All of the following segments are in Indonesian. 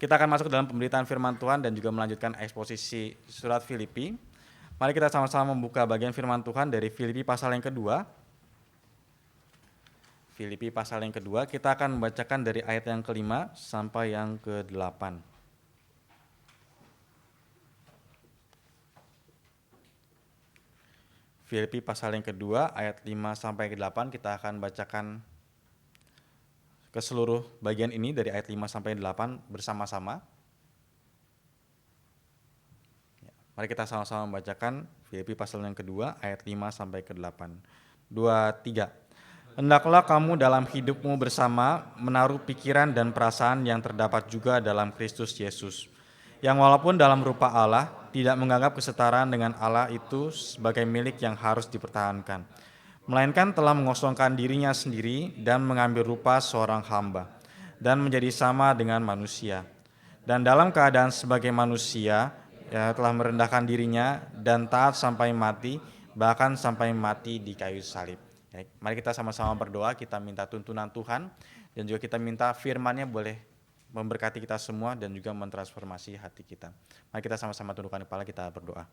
Kita akan masuk ke dalam pemberitaan firman Tuhan dan juga melanjutkan eksposisi surat Filipi. Mari kita sama-sama membuka bagian firman Tuhan dari Filipi pasal yang kedua. Filipi pasal yang kedua, kita akan membacakan dari ayat yang ke-5 sampai yang ke-8. Filipi pasal yang kedua, ayat 5 sampai ke-8, kita akan bacakan ke seluruh bagian ini dari ayat 5 sampai 8 bersama-sama. Mari kita sama-sama membacakan Filipi pasal yang kedua ayat 5 sampai ke-8. 2, 3. Hendaklah kamu dalam hidupmu bersama menaruh pikiran dan perasaan yang terdapat juga dalam Kristus Yesus, yang walaupun dalam rupa Allah tidak menganggap kesetaraan dengan Allah itu sebagai milik yang harus dipertahankan, melainkan telah mengosongkan dirinya sendiri dan mengambil rupa seorang hamba, dan menjadi sama dengan manusia. Dan dalam keadaan sebagai manusia, telah merendahkan dirinya dan taat sampai mati, bahkan sampai mati di kayu salib. Mari kita sama-sama berdoa, kita minta tuntunan Tuhan, dan juga kita minta firman-Nya boleh memberkati kita semua dan juga mentransformasi hati kita. Mari kita sama-sama tundukkan kepala, kita berdoa.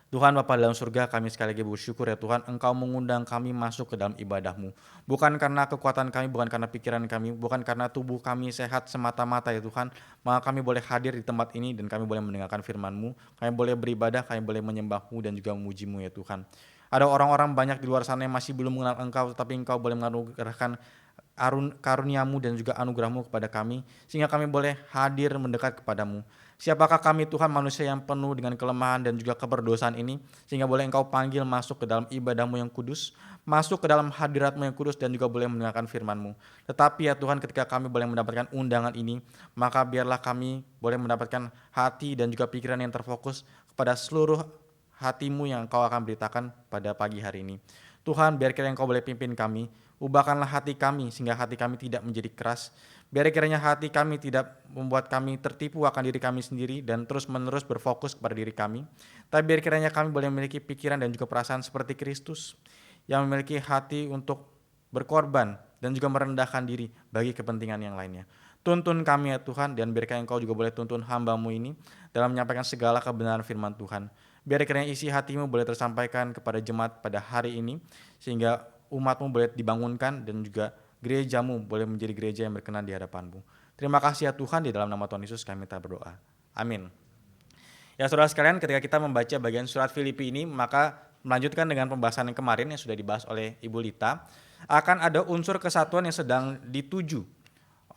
Tuhan Bapa dalam surga, kami sekali lagi bersyukur ya Tuhan, Engkau mengundang kami masuk ke dalam ibadah-Mu. Bukan karena kekuatan kami, bukan karena pikiran kami, bukan karena tubuh kami sehat semata-mata ya Tuhan, maka kami boleh hadir di tempat ini dan kami boleh mendengarkan firman-Mu, kami boleh beribadah, kami boleh menyembah-Mu dan juga memuji-Mu ya Tuhan. Ada orang-orang banyak di luar sana yang masih belum mengenal Engkau, tetapi Engkau boleh menganugerahkan karunia-Mu dan juga anugerah-Mu kepada kami, sehingga kami boleh hadir mendekat kepadamu. Siapakah kami Tuhan, manusia yang penuh dengan kelemahan dan juga keberdosaan ini, sehingga boleh Engkau panggil masuk ke dalam ibadah-Mu yang kudus, masuk ke dalam hadirat-Mu yang kudus dan juga boleh mendengarkan firman-Mu. Tetapi ya Tuhan, ketika kami boleh mendapatkan undangan ini, maka biarlah kami boleh mendapatkan hati dan juga pikiran yang terfokus kepada seluruh hati-Mu yang Engkau akan beritakan pada pagi hari ini. Tuhan, biar kiranya Engkau boleh pimpin kami, ubahkanlah hati kami sehingga hati kami tidak menjadi keras. Biar kiranya hati kami tidak membuat kami tertipu akan diri kami sendiri dan terus-menerus berfokus kepada diri kami. Tapi biar kiranya kami boleh memiliki pikiran dan juga perasaan seperti Kristus, yang memiliki hati untuk berkorban dan juga merendahkan diri bagi kepentingan yang lainnya. Tuntun kami ya Tuhan, dan biarkan Engkau juga boleh tuntun hamba-Mu ini dalam menyampaikan segala kebenaran firman Tuhan. Biar kiranya isi hati-Mu boleh tersampaikan kepada jemaat pada hari ini, sehingga umat-Mu boleh dibangunkan dan juga gereja-Mu boleh menjadi gereja yang berkenan di hadapan-Mu. Terima kasih ya Tuhan, di dalam nama Tuhan Yesus kami minta berdoa. Amin. Ya saudara sekalian, ketika kita membaca bagian surat Filipi ini, maka melanjutkan dengan pembahasan yang kemarin yang sudah dibahas oleh Ibu Lita, akan ada unsur kesatuan yang sedang dituju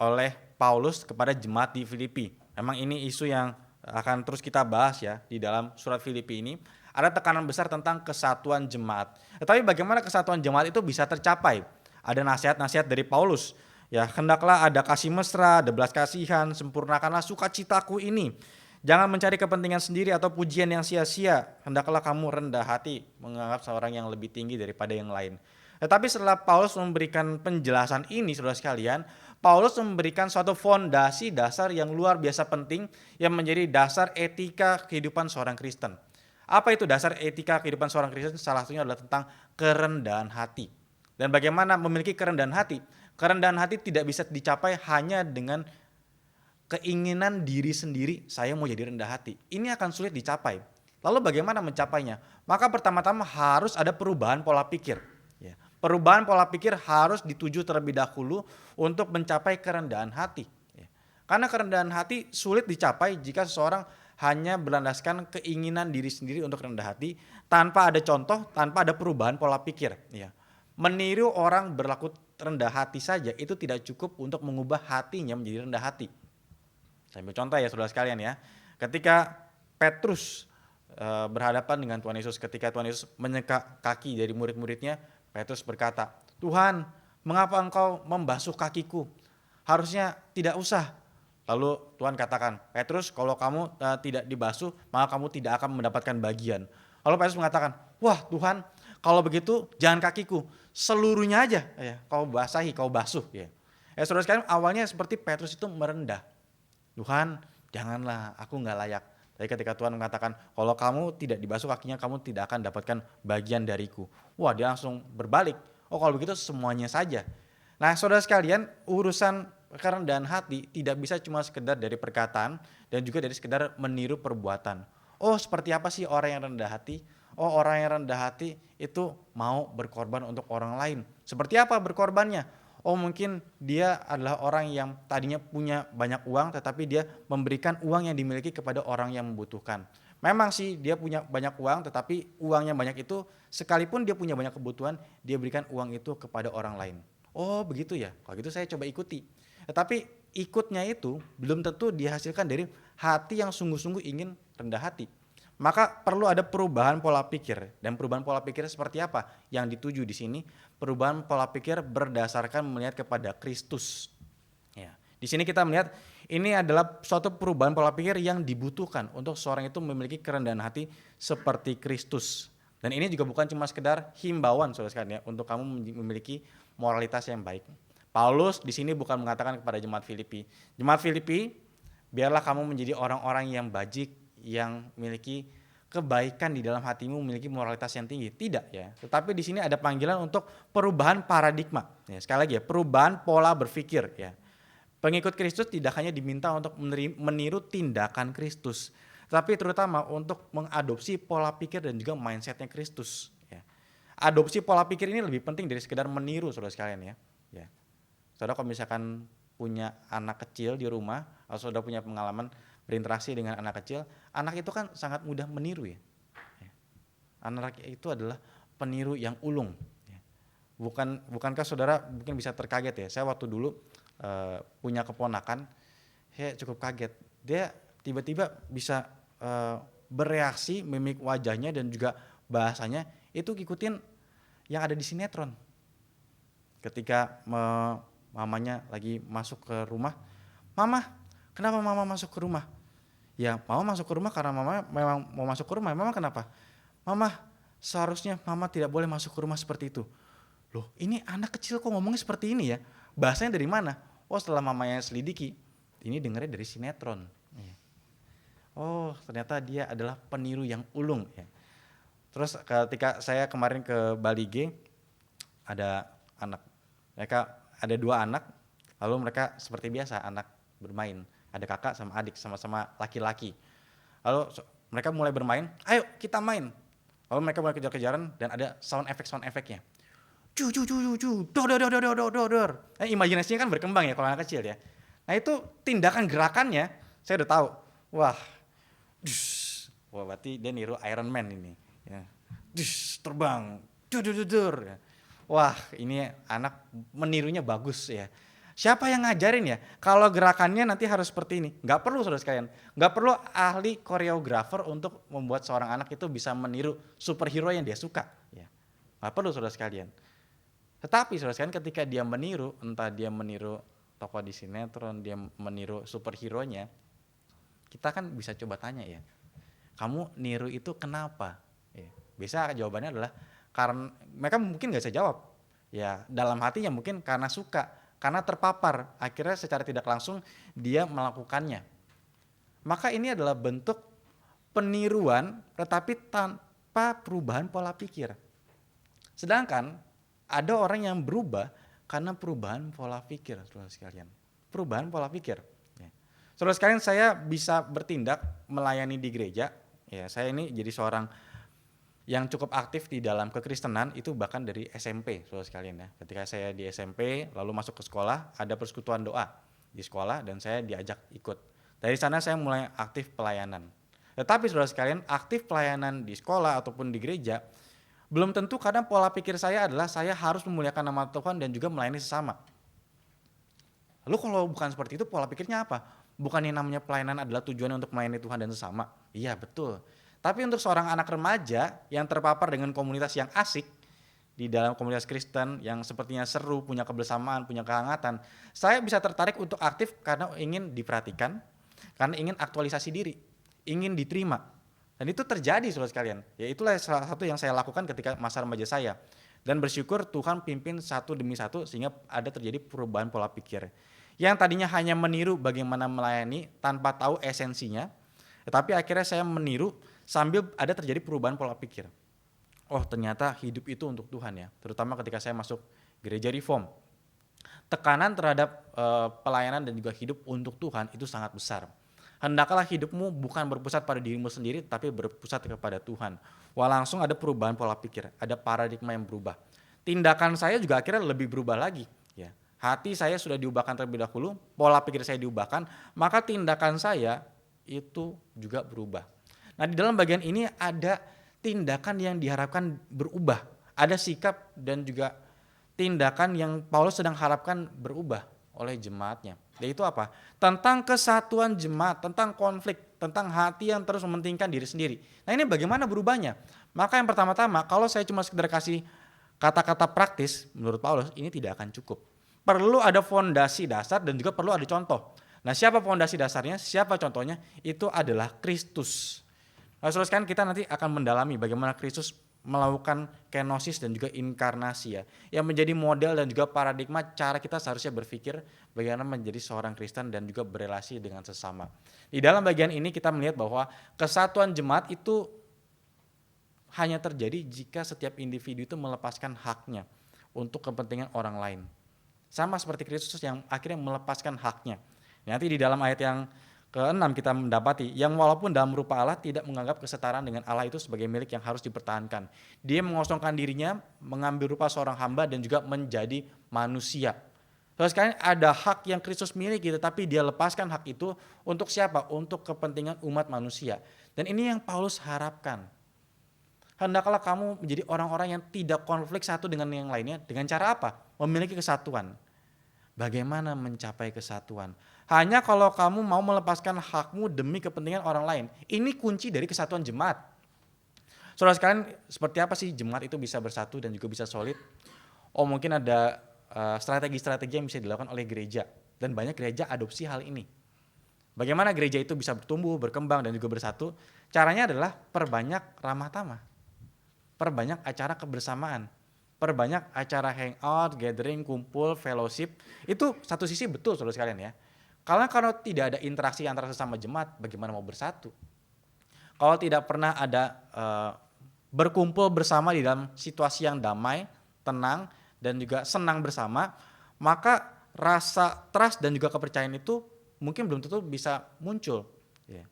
oleh Paulus kepada jemaat di Filipi. Memang ini isu yang akan terus kita bahas ya di dalam surat Filipi ini. Ada tekanan besar tentang kesatuan jemaat. Tetapi bagaimana kesatuan jemaat itu bisa tercapai? Ada nasihat-nasihat dari Paulus. Ya, hendaklah ada kasih mesra, ada belas kasihan, sempurnakanlah sukacitaku ini. Jangan mencari kepentingan sendiri atau pujian yang sia-sia. Hendaklah kamu rendah hati, menganggap seorang yang lebih tinggi daripada yang lain. Tetapi setelah Paulus memberikan penjelasan ini, saudara sekalian, Paulus memberikan suatu fondasi dasar yang luar biasa penting yang menjadi dasar etika kehidupan seorang Kristen. Apa itu dasar etika kehidupan seorang Kristen? Salah satunya adalah tentang kerendahan hati. Dan bagaimana memiliki kerendahan hati? Kerendahan hati tidak bisa dicapai hanya dengan keinginan diri sendiri, saya mau jadi rendah hati. Ini akan sulit dicapai. Lalu bagaimana mencapainya? Maka pertama-tama harus ada perubahan pola pikir. Perubahan pola pikir harus dituju terlebih dahulu untuk mencapai kerendahan hati. Karena kerendahan hati sulit dicapai jika seseorang hanya berlandaskan keinginan diri sendiri untuk rendah hati, tanpa ada contoh, tanpa ada perubahan pola pikir. Meniru orang berlaku rendah hati saja itu tidak cukup untuk mengubah hatinya menjadi rendah hati. Saya ambil contoh ya saudara sekalian ya. Ketika Petrus berhadapan dengan Tuhan Yesus, ketika Tuhan Yesus menyeka kaki dari murid-muridnya, Petrus berkata, Tuhan, mengapa engkau membasuh kakiku? Harusnya tidak usah. Lalu Tuhan katakan, Petrus, kalau kamu tidak dibasuh, maka kamu tidak akan mendapatkan bagian. Lalu Petrus mengatakan, wah Tuhan, kalau begitu jangan kakiku, seluruhnya aja kau basahi, kau basuh. Saudara sekalian, awalnya seperti Petrus itu merendah. Tuhan, janganlah, aku nggak layak. Tapi ketika Tuhan mengatakan, kalau kamu tidak dibasuh kakinya, kamu tidak akan dapatkan bagian dariku. Wah, dia langsung berbalik. Oh, kalau begitu semuanya saja. Nah, saudara sekalian, urusan kerendahan hati tidak bisa cuma sekedar dari perkataan dan juga dari sekedar meniru perbuatan. Oh, seperti apa sih orang yang rendah hati? Oh, orang yang rendah hati itu mau berkorban untuk orang lain. Seperti apa berkorbannya? Oh, mungkin dia adalah orang yang tadinya punya banyak uang tetapi dia memberikan uang yang dimiliki kepada orang yang membutuhkan. Memang sih dia punya banyak uang tetapi uangnya banyak itu sekalipun dia punya banyak kebutuhan, dia berikan uang itu kepada orang lain. Oh, begitu ya. Kalau gitu saya coba ikuti. Tetapi ikutnya itu belum tentu dihasilkan dari hati yang sungguh-sungguh ingin rendah hati. Maka perlu ada perubahan pola pikir. Dan perubahan pola pikir seperti apa? Yang dituju di sini, perubahan pola pikir berdasarkan melihat kepada Kristus. Ya. Di sini kita melihat ini adalah suatu perubahan pola pikir yang dibutuhkan untuk seorang itu memiliki kerendahan hati seperti Kristus. Dan ini juga bukan cuma sekedar himbauan saudara sekalian ya, untuk kamu memiliki moralitas yang baik. Paulus di sini bukan mengatakan kepada jemaat Filipi, jemaat Filipi, biarlah kamu menjadi orang-orang yang bajik, yang memiliki kebaikan di dalam hatimu, memiliki moralitas yang tinggi. Tidak ya. Tetapi di sini ada panggilan untuk perubahan paradigma. Ya, sekali lagi ya, perubahan pola berpikir ya. Pengikut Kristus tidak hanya diminta untuk meniru tindakan Kristus, tapi terutama untuk mengadopsi pola pikir dan juga mindsetnya Kristus. Ya. Adopsi pola pikir ini lebih penting dari sekedar meniru saudara sekalian ya. Ya. Saudara kalau misalkan punya anak kecil di rumah, atau saudara punya pengalaman berinteraksi dengan anak kecil, anak itu kan sangat mudah meniru ya. Anak itu adalah peniru yang ulung. Bukankah saudara mungkin bisa terkaget ya? Saya waktu dulu punya keponakan, saya cukup kaget. Dia tiba-tiba bisa bereaksi, mimik wajahnya dan juga bahasanya itu ngikutin yang ada di sinetron. Ketika mamanya lagi masuk ke rumah, "Mama, kenapa mama masuk ke rumah?" Ya, mama masuk ke rumah karena mama memang mau masuk ke rumah. Mama kenapa? "Mama, seharusnya mama tidak boleh masuk ke rumah seperti itu." Loh, ini anak kecil kok ngomongnya seperti ini ya? Bahasanya dari mana? Oh, setelah mamanya selidiki, ini dengarnya dari sinetron. Oh, ternyata dia adalah peniru yang ulung ya. Terus ketika saya kemarin ke Bali G, ada anak, mereka ada 2 anak, lalu mereka seperti biasa anak bermain, ada kakak sama adik sama-sama laki-laki. Lalu mereka mulai bermain, ayo kita main. Lalu mereka mulai kejar-kejaran dan ada sound efeknya. Cu cu cu cu cu, dor. Nah, imajinasinya kan berkembang ya kalau anak kecil ya. Nah itu tindakan gerakannya saya udah tahu. Wah, berarti dia niru Iron Man ini. Ya. Terbang, dur. Wah, ini anak menirunya bagus ya. Siapa yang ngajarin ya? Kalau gerakannya nanti harus seperti ini. Nggak perlu saudara sekalian. Nggak perlu ahli koreografer untuk membuat seorang anak itu bisa meniru superhero yang dia suka. Ya. Nggak perlu saudara sekalian. Tetapi saudara sekalian ketika dia meniru, entah dia meniru tokoh di sinetron, dia meniru superhero-nya, kita kan bisa coba tanya ya, kamu niru itu kenapa? Ya, biasa jawabannya adalah karena mereka mungkin nggak bisa jawab. Ya dalam hatinya mungkin karena suka, karena terpapar, akhirnya secara tidak langsung dia melakukannya. Maka ini adalah bentuk peniruan tetapi tanpa perubahan pola pikir. Sedangkan ada orang yang berubah karena perubahan pola pikir, saudara sekalian. Perubahan pola pikir. Ya. Saudara sekalian, saya bisa bertindak melayani di gereja. Ya, saya ini jadi seorang yang cukup aktif di dalam kekristenan itu bahkan dari SMP, saudara sekalian ya. Ketika saya di SMP lalu masuk ke sekolah, ada persekutuan doa di sekolah dan saya diajak ikut. Dari sana saya mulai aktif pelayanan. Tetapi saudara sekalian, aktif pelayanan di sekolah ataupun di gereja belum tentu kadang pola pikir saya adalah saya harus memuliakan nama Tuhan dan juga melayani sesama. Lalu kalau bukan seperti itu pola pikirnya apa? Bukan yang namanya pelayanan adalah tujuannya untuk melayani Tuhan dan sesama. Iya betul. Tapi untuk seorang anak remaja yang terpapar dengan komunitas yang asik, di dalam komunitas Kristen yang sepertinya seru, punya kebersamaan, punya kehangatan, saya bisa tertarik untuk aktif karena ingin diperhatikan, karena ingin aktualisasi diri, ingin diterima. Dan itu terjadi saudara sekalian. Ya itulah salah satu yang saya lakukan ketika masa remaja saya. Dan bersyukur Tuhan pimpin satu demi satu sehingga ada terjadi perubahan pola pikir. Yang tadinya hanya meniru bagaimana melayani tanpa tahu esensinya. Tetapi akhirnya saya meniru sambil ada terjadi perubahan pola pikir. Oh ternyata hidup itu untuk Tuhan ya. Terutama ketika saya masuk gereja reform. Tekanan terhadap pelayanan dan juga hidup untuk Tuhan itu sangat besar. Hendaklah hidupmu bukan berpusat pada dirimu sendiri, tapi berpusat kepada Tuhan. Wah, langsung ada perubahan pola pikir, ada paradigma yang berubah. Tindakan saya juga akhirnya lebih berubah lagi. Ya, hati saya sudah diubahkan terlebih dahulu, pola pikir saya diubahkan, maka tindakan saya itu juga berubah. Nah, di dalam bagian ini ada tindakan yang diharapkan berubah, ada sikap dan juga tindakan yang Paulus sedang harapkan berubah oleh jemaatnya. Yaitu apa? Tentang kesatuan jemaat, tentang konflik, tentang hati yang terus mementingkan diri sendiri. Nah, ini bagaimana berubahnya? Maka yang pertama-tama, kalau saya cuma sekedar kasih kata-kata praktis, menurut Paulus ini tidak akan cukup. Perlu ada fondasi dasar dan juga perlu ada contoh. Nah, siapa fondasi dasarnya? Siapa contohnya? Itu adalah Kristus. Nah, saudara sekalian, kita nanti akan mendalami bagaimana Kristus melakukan kenosis dan juga inkarnasi ya, yang menjadi model dan juga paradigma cara kita seharusnya berpikir bagaimana menjadi seorang Kristen dan juga berelasi dengan sesama. Di dalam bagian ini kita melihat bahwa kesatuan jemaat itu hanya terjadi jika setiap individu itu melepaskan haknya untuk kepentingan orang lain. Sama seperti Kristus yang akhirnya melepaskan haknya. Nanti di dalam ayat yang ke-6 kita mendapati yang walaupun dalam rupa Allah tidak menganggap kesetaraan dengan Allah itu sebagai milik yang harus dipertahankan. Dia mengosongkan dirinya, mengambil rupa seorang hamba dan juga menjadi manusia. Terus sekarang ada hak yang Kristus miliki, tetapi dia lepaskan hak itu untuk siapa? Untuk kepentingan umat manusia. Dan ini yang Paulus harapkan. Hendaklah kamu menjadi orang-orang yang tidak konflik satu dengan yang lainnya. Dengan cara apa? Memiliki kesatuan. Bagaimana mencapai kesatuan? Hanya kalau kamu mau melepaskan hakmu demi kepentingan orang lain. Ini kunci dari kesatuan jemaat. Saudara sekalian, seperti apa sih jemaat itu bisa bersatu dan juga bisa solid? Oh, mungkin ada strategi-strategi yang bisa dilakukan oleh gereja. Dan banyak gereja adopsi hal ini. Bagaimana gereja itu bisa bertumbuh, berkembang, dan juga bersatu? Caranya adalah perbanyak ramah tamah. Perbanyak acara kebersamaan. Perbanyak acara hangout, gathering, kumpul, fellowship. Itu satu sisi betul saudara sekalian ya. Karena kalau tidak ada interaksi antara sesama jemaat, bagaimana mau bersatu? Kalau tidak pernah ada berkumpul bersama di dalam situasi yang damai, tenang, dan juga senang bersama, maka rasa trust dan juga kepercayaan itu mungkin belum tentu bisa muncul. Ya.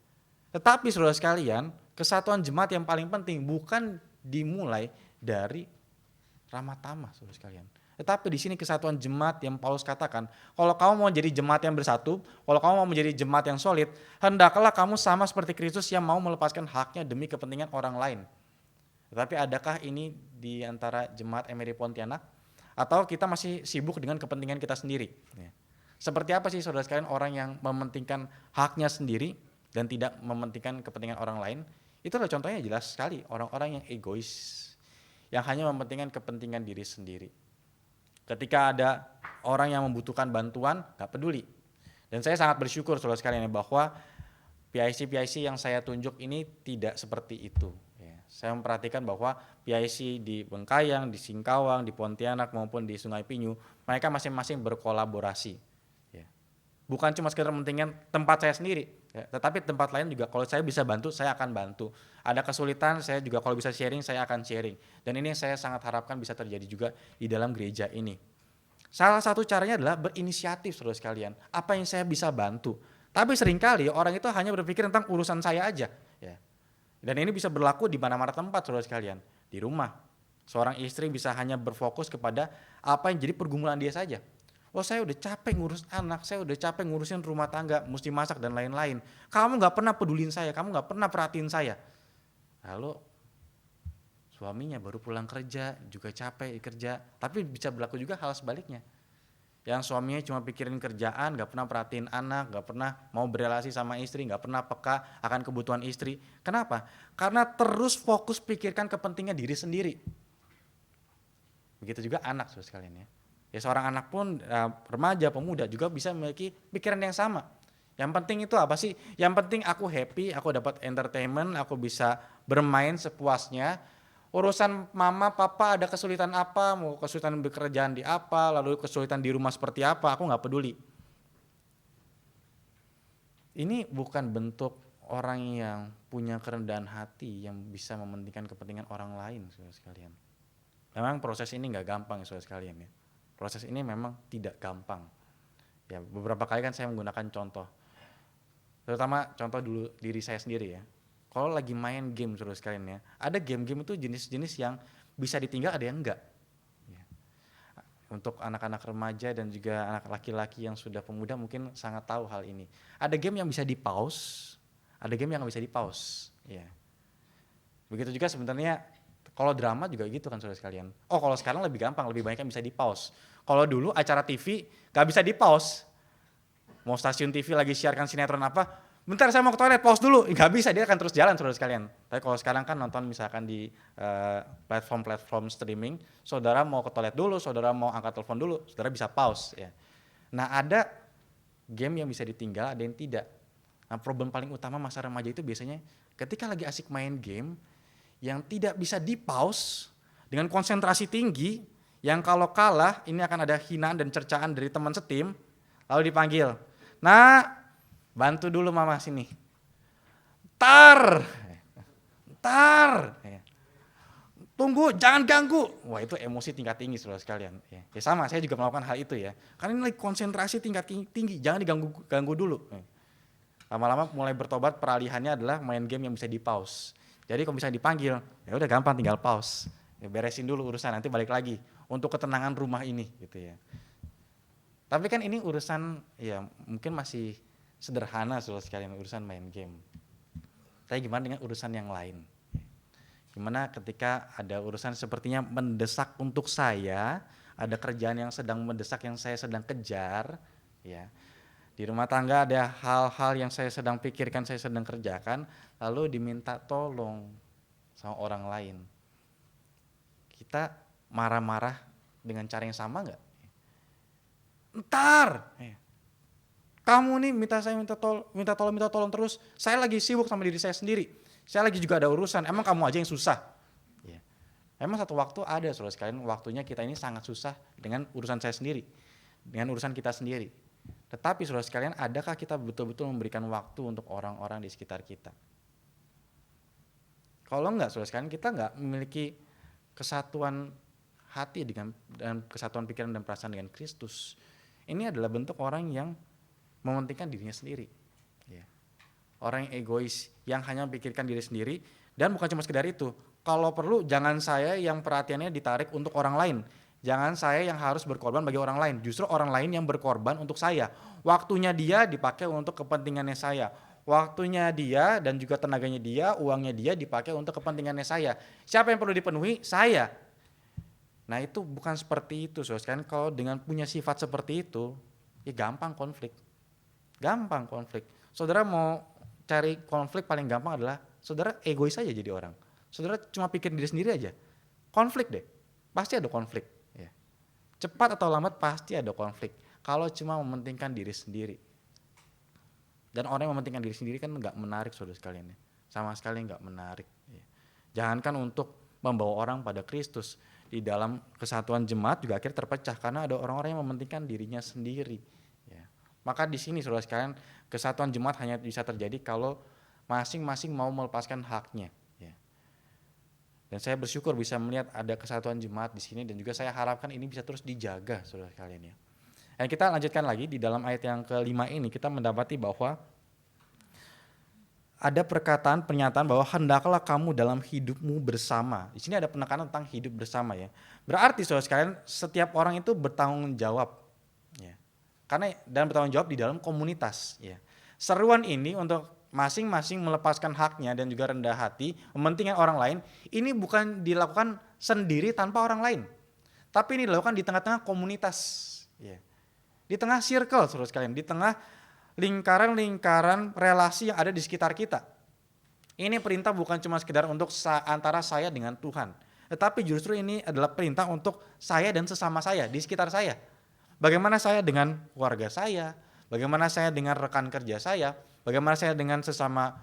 Tetapi saudara sekalian, kesatuan jemaat yang paling penting bukan dimulai dari ramah tamah saudara sekalian. Tetapi di sini kesatuan jemaat yang Paulus katakan, kalau kamu mau jadi jemaat yang bersatu, kalau kamu mau menjadi jemaat yang solid, hendaklah kamu sama seperti Kristus yang mau melepaskan haknya demi kepentingan orang lain. Tetapi adakah ini di antara jemaat Emery Pontianak? Atau kita masih sibuk dengan kepentingan kita sendiri? Seperti apa sih saudara sekalian orang yang mementingkan haknya sendiri dan tidak mementingkan kepentingan orang lain? Itu adalah contohnya jelas sekali, orang-orang yang egois, yang hanya mementingkan kepentingan diri sendiri. Ketika ada orang yang membutuhkan bantuan, gak peduli. Dan saya sangat bersyukur saudara sekalian bahwa PIC yang saya tunjuk ini tidak seperti itu. Saya memperhatikan bahwa PIC di Bengkayang, di Singkawang, di Pontianak maupun di Sungai Pinyu, mereka masing-masing berkolaborasi. Bukan cuma sekedar mementingkan tempat saya sendiri, tetapi tempat lain juga kalau saya bisa bantu, saya akan bantu. Ada kesulitan, saya juga kalau bisa sharing, saya akan sharing. Dan ini saya sangat harapkan bisa terjadi juga di dalam gereja ini. Salah satu caranya adalah berinisiatif saudara sekalian. Apa yang saya bisa bantu. Tapi seringkali orang itu hanya berpikir tentang urusan saya aja. Dan ini bisa berlaku di mana-mana tempat saudara sekalian. Di rumah, seorang istri bisa hanya berfokus kepada apa yang jadi pergumulan dia saja. Oh, saya udah capek ngurus anak, saya udah capek ngurusin rumah tangga, mesti masak dan lain-lain. Kamu gak pernah pedulin saya, kamu gak pernah perhatiin saya. Lalu suaminya baru pulang kerja, juga capek kerja. Tapi bisa berlaku juga hal sebaliknya. Yang suaminya cuma pikirin kerjaan, gak pernah perhatiin anak, gak pernah mau berelasi sama istri, gak pernah peka akan kebutuhan istri. Kenapa? Karena terus fokus pikirkan kepentingan diri sendiri. Begitu juga anak saudara sekalian ya. Ya seorang anak pun remaja, pemuda juga bisa memiliki pikiran yang sama. Yang penting itu apa sih? Yang penting aku happy, aku dapat entertainment, aku bisa bermain sepuasnya. Urusan mama, papa ada kesulitan apa, mau kesulitan bekerjaan di apa, lalu kesulitan di rumah seperti apa, aku gak peduli. Ini bukan bentuk orang yang punya kerendahan hati yang bisa mementingkan kepentingan orang lain saudara sekalian. Memang proses ini gak gampang saudara sekalian ya. Proses ini memang tidak gampang. Ya, beberapa kali kan saya menggunakan contoh. Terutama contoh dulu diri saya sendiri ya. Kalau lagi main game terus sekalian ya, ada game-game itu jenis-jenis yang bisa ditinggal, ada yang enggak. Ya. Untuk anak-anak remaja dan juga anak laki-laki yang sudah pemuda mungkin sangat tahu hal ini. Ada game yang bisa di-pause, ada game yang nggak bisa di-pause. Ya. Begitu juga sebenarnya kalau drama juga gitu kan saudara sekalian. Oh kalau sekarang lebih gampang, lebih banyak yang bisa di-pause. Kalau dulu acara TV nggak bisa di-pause. Mau stasiun TV lagi siarkan sinetron apa, bentar saya mau ke toilet, pause dulu. Nggak bisa, dia akan terus jalan saudara sekalian. Tapi kalau sekarang kan nonton misalkan di platform streaming, saudara mau ke toilet dulu, saudara mau angkat telepon dulu, saudara bisa pause ya. Nah ada game yang bisa ditinggal, ada yang tidak. Nah problem paling utama masa remaja itu biasanya ketika lagi asik main game yang tidak bisa di pause dengan konsentrasi tinggi, yang kalau kalah ini akan ada hinaan dan cercaan dari teman setim, lalu dipanggil, nah bantu dulu mama sini, tar, tunggu jangan ganggu. Wah itu emosi tingkat tinggi saudara sekalian. Ya sama, saya juga melakukan hal itu ya, karena ini lagi konsentrasi tingkat tinggi, jangan diganggu dulu. Lama-lama mulai bertobat, peralihannya adalah main game yang bisa di pause. Jadi kalau misalnya dipanggil, ya udah gampang tinggal pause. Ya beresin dulu urusan, nanti balik lagi untuk ketenangan rumah ini gitu ya. Tapi kan ini urusan ya mungkin masih sederhana saudara sekalian, urusan main game. Tapi gimana dengan urusan yang lain? Gimana ketika ada urusan sepertinya mendesak untuk saya, ada kerjaan yang sedang mendesak yang saya sedang kejar, ya. Di rumah tangga ada hal-hal yang saya sedang pikirkan, saya sedang kerjakan, lalu diminta tolong sama orang lain. Kita marah-marah dengan cara yang sama nggak? Ntar, kamu nih minta tolong terus. Saya lagi sibuk sama diri saya sendiri. Saya lagi juga ada urusan. Emang kamu aja yang susah? Ya. Emang satu waktu ada saudara sekalian, waktunya kita ini sangat susah dengan urusan saya sendiri, dengan urusan kita sendiri. Tetapi saudara sekalian, adakah kita betul-betul memberikan waktu untuk orang-orang di sekitar kita? Kalau enggak saudara sekalian, kita enggak memiliki kesatuan hati dan kesatuan pikiran dan perasaan dengan Kristus. Ini adalah bentuk orang yang mementingkan dirinya sendiri. Ya. Orang yang egois, yang hanya memikirkan diri sendiri, dan bukan cuma sekedar itu. Kalau perlu jangan saya yang perhatiannya ditarik untuk orang lain. Jangan saya yang harus berkorban bagi orang lain. Justru orang lain yang berkorban untuk saya. Waktunya dia dipakai untuk kepentingannya saya. Waktunya dia dan juga tenaganya dia, uangnya dia dipakai untuk kepentingannya saya. Siapa yang perlu dipenuhi? Saya. Nah itu bukan seperti itu. Kan kalau dengan punya sifat seperti itu, ya gampang konflik. Gampang konflik. Saudara mau cari konflik paling gampang adalah saudara egois saja jadi orang. Saudara cuma pikir diri sendiri aja. Konflik deh. Pasti ada konflik. Ya. Cepat atau lambat pasti ada konflik. Kalau cuma mementingkan diri sendiri. Dan orang yang mementingkan diri sendiri kan nggak menarik saudara sekalian ya. Sama sekali nggak menarik. Ya. Jangankan untuk membawa orang pada Kristus. Di dalam kesatuan jemaat juga akhirnya terpecah. Karena ada orang-orang yang mementingkan dirinya sendiri. Ya. Maka di sini saudara sekalian, kesatuan jemaat hanya bisa terjadi kalau masing-masing mau melepaskan haknya. Dan saya bersyukur bisa melihat ada kesatuan jemaat di sini dan juga saya harapkan ini bisa terus dijaga saudara sekalian ya. Dan kita lanjutkan lagi di dalam ayat yang kelima ini kita mendapati bahwa ada perkataan pernyataan bahwa hendaklah kamu dalam hidupmu bersama. Di sini ada penekanan tentang hidup bersama ya. Berarti saudara sekalian setiap orang itu bertanggung jawab ya. Karena dan bertanggung jawab di dalam komunitas ya. Seruan ini untuk masing-masing melepaskan haknya dan juga rendah hati, mementingkan orang lain, ini bukan dilakukan sendiri tanpa orang lain. Tapi ini dilakukan di tengah-tengah komunitas. Ya. Di tengah circle, saudara sekalian, di tengah lingkaran-lingkaran relasi yang ada di sekitar kita. Ini perintah bukan cuma sekedar untuk antara saya dengan Tuhan. Tetapi justru ini adalah perintah untuk saya dan sesama saya, di sekitar saya. Bagaimana saya dengan keluarga saya, bagaimana saya dengan rekan kerja saya, bagaimana saya dengan sesama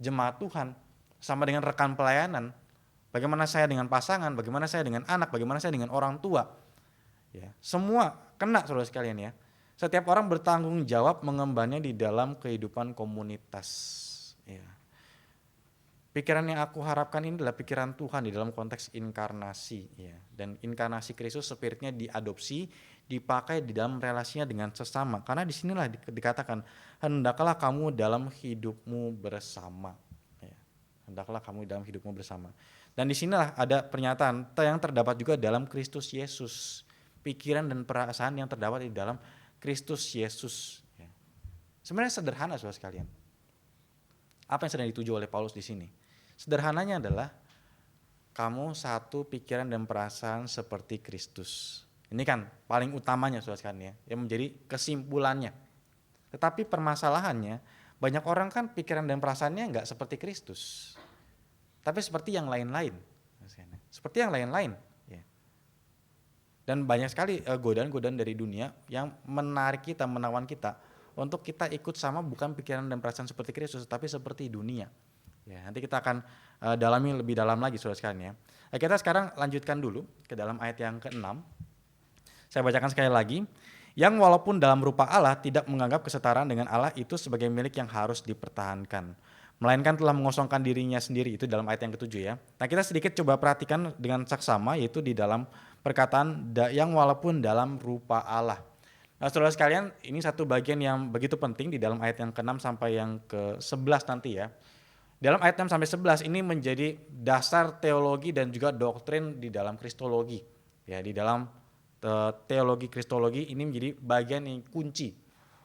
jemaat Tuhan, sama dengan rekan pelayanan, bagaimana saya dengan pasangan, bagaimana saya dengan anak, bagaimana saya dengan orang tua. Ya, semua kena saudara sekalian ya. Setiap orang bertanggung jawab mengembannya di dalam kehidupan komunitas. Ya. Pikiran yang aku harapkan ini adalah pikiran Tuhan di dalam konteks inkarnasi, ya. Dan inkarnasi Kristus spiritnya diadopsi, dipakai di dalam relasinya dengan sesama. Karena disinilah dikatakan, hendaklah kamu dalam hidupmu bersama. Ya. Hendaklah kamu dalam hidupmu bersama. Dan disinilah ada pernyataan yang terdapat juga dalam Kristus Yesus. Pikiran dan perasaan yang terdapat di dalam Kristus Yesus. Ya. Sebenarnya sederhana saudara sekalian. Apa yang sedang dituju oleh Paulus di sini? Sederhananya adalah kamu satu pikiran dan perasaan seperti Kristus. Ini kan paling utamanya saudara sekalian, ya, yang menjadi kesimpulannya. Tetapi permasalahannya, banyak orang kan pikiran dan perasaannya enggak seperti Kristus, tapi seperti yang lain-lain. Seperti yang lain-lain. Ya. Dan banyak sekali godaan-godaan dari dunia yang menarik kita, menawan kita untuk kita ikut sama bukan pikiran dan perasaan seperti Kristus, tapi seperti dunia. Ya, nanti kita akan dalami lebih dalam lagi saudara sekalian, ya. Kita sekarang lanjutkan dulu ke dalam ayat yang ke-6. Saya bacakan sekali lagi. Yang walaupun dalam rupa Allah tidak menganggap kesetaraan dengan Allah itu sebagai milik yang harus dipertahankan, melainkan telah mengosongkan dirinya sendiri. Itu dalam ayat yang ke-7, ya. Nah, kita sedikit coba perhatikan dengan saksama, yaitu di dalam perkataan yang walaupun dalam rupa Allah. Nah, saudara sekalian, ini satu bagian yang begitu penting di dalam ayat yang ke-6 sampai yang ke-11 nanti, ya. Dalam ayat 6 sampai 11 ini menjadi dasar teologi dan juga doktrin di dalam kristologi. Ya, di dalam teologi kristologi ini menjadi bagian yang kunci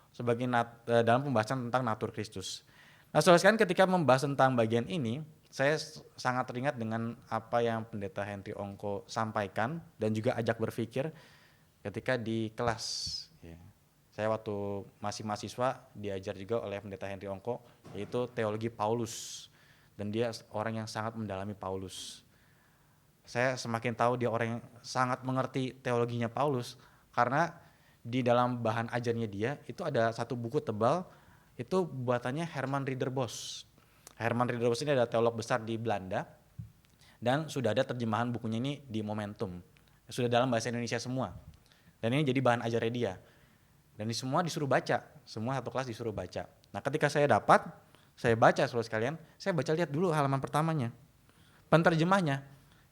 sebagai dalam pembahasan tentang natur Kristus. Nah, saudara sekalian, ketika membahas tentang bagian ini, saya sangat teringat dengan apa yang Pendeta Henry Ongko sampaikan dan juga ajak berpikir ketika di kelas. Ya. Saya waktu masih mahasiswa diajar juga oleh Pendeta Henry Ongko, yaitu teologi Paulus. Dan dia orang yang sangat mendalami Paulus. Saya semakin tahu dia orang yang sangat mengerti teologinya Paulus, karena di dalam bahan ajarnya dia itu ada satu buku tebal, itu buatannya Herman Ridderbos. Herman Ridderbos ini adalah teolog besar di Belanda, dan sudah ada terjemahan bukunya ini di Momentum. Sudah dalam bahasa Indonesia semua. Dan ini jadi bahan ajarnya dia. Dan semua disuruh baca, semua satu kelas disuruh baca. Nah, ketika saya dapat, saya baca saudara sekalian, saya baca lihat dulu halaman pertamanya. Penerjemahnya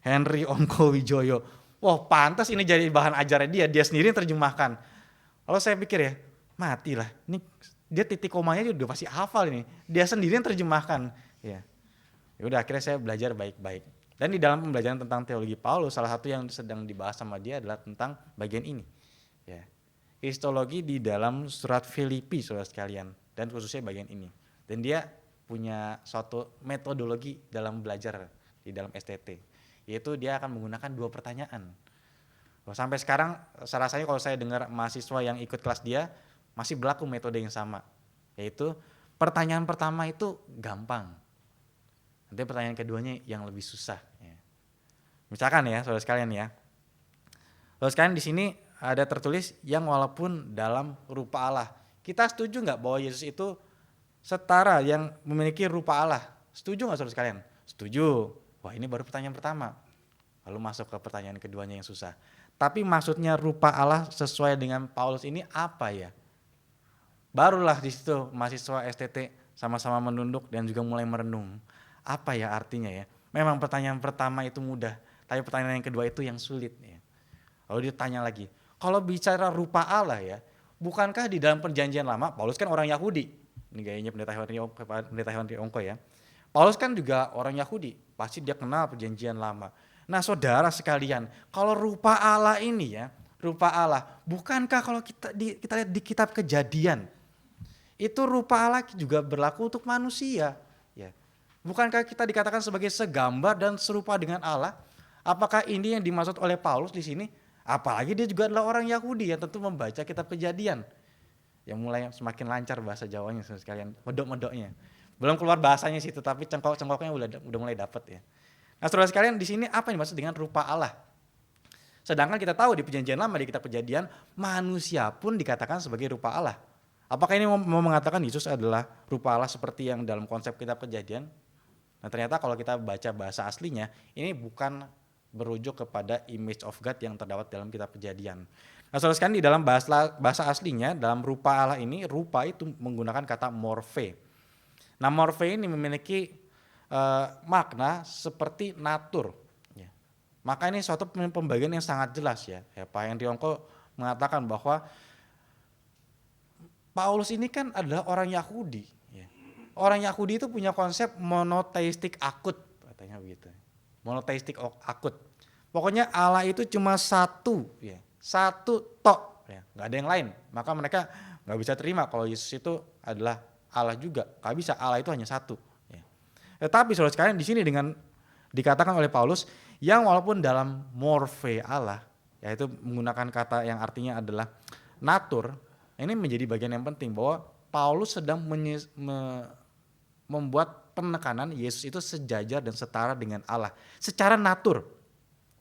Henry Ongko Wijoyo. Wah, pantas ini jadi bahan ajarnya dia sendiri yang terjemahkan. Lalu saya pikir, ya, matilah. Ini dia titik komanya udah pasti hafal ini. Dia sendiri yang terjemahkan, ya. Ya udah, akhirnya saya belajar baik-baik. Dan di dalam pembelajaran tentang teologi Paulus, salah satu yang sedang dibahas sama dia adalah tentang bagian ini. Ya. Kristologi di dalam surat Filipi saudara sekalian, dan khususnya bagian ini. Dan dia punya suatu metodologi dalam belajar di dalam STT, yaitu dia akan menggunakan 2 pertanyaan. Sampai sekarang saya rasanya kalau saya dengar mahasiswa yang ikut kelas dia masih berlaku metode yang sama, yaitu pertanyaan pertama itu gampang, nanti pertanyaan keduanya yang lebih susah. Ya. Misalkan ya saudara sekalian, ya, saudara sekalian di sini ada tertulis yang walaupun dalam rupa Allah. Kita setuju nggak bahwa Yesus itu setara yang memiliki rupa Allah? Setuju nggak saudara sekalian? Setuju. Wah, ini baru pertanyaan pertama. Lalu masuk ke pertanyaan keduanya yang susah. Tapi maksudnya rupa Allah sesuai dengan Paulus ini apa ya? Barulah di situ mahasiswa STT sama-sama menunduk dan juga mulai merenung. Apa ya artinya ya? Memang pertanyaan pertama itu mudah, tapi pertanyaan yang kedua itu yang sulit. Ya. Lalu ditanya lagi, kalau bicara rupa Allah ya, bukankah di dalam perjanjian lama, Paulus kan orang Yahudi, ini gayanya Pendeta Henry Ongko ya, Paulus kan juga orang Yahudi, pasti dia kenal perjanjian lama. Nah saudara sekalian, kalau rupa Allah ini ya, rupa Allah, bukankah kalau kita lihat di kitab Kejadian, itu rupa Allah juga berlaku untuk manusia. Ya. Bukankah kita dikatakan sebagai segambar dan serupa dengan Allah? Apakah ini yang dimaksud oleh Paulus di sini? Apalagi dia juga adalah orang Yahudi yang tentu membaca kitab Kejadian. Yang mulai semakin lancar bahasa Jawanya sekalian, medok-medoknya. Belum keluar bahasanya sih, tetapi cengkok-cengkoknya udah mulai dapat ya. Nah, saudara sekalian, di sini apa yang dimaksud dengan rupa Allah? Sedangkan kita tahu di perjanjian lama, di kitab Kejadian, manusia pun dikatakan sebagai rupa Allah. Apakah ini mau mengatakan Yesus adalah rupa Allah seperti yang dalam konsep kitab Kejadian? Nah, ternyata kalau kita baca bahasa aslinya, ini bukan berujuk kepada image of God yang terdapat dalam kitab Kejadian. Nah, saudara sekalian, di dalam bahasa aslinya, dalam rupa Allah ini, rupa itu menggunakan kata morphe. Nah, morphe ini memiliki makna seperti natur. Ya. Maka ini suatu pembagian yang sangat jelas ya. Pak Henry Ongko mengatakan bahwa Paulus ini kan adalah orang Yahudi. Ya. Orang Yahudi itu punya konsep monoteistik akut, katanya begitu. Monoteistik akut. Pokoknya Allah itu cuma satu, ya, satu tok, ya, nggak ada yang lain. Maka mereka nggak bisa terima kalau Yesus itu adalah Allah juga. Nggak bisa, Allah itu hanya satu. Ya. Tetapi saudara sekalian di sini dengan dikatakan oleh Paulus yang walaupun dalam morphe Allah, yaitu menggunakan kata yang artinya adalah natur, ini menjadi bagian yang penting bahwa Paulus sedang membuat penekanan Yesus itu sejajar dan setara dengan Allah secara natur.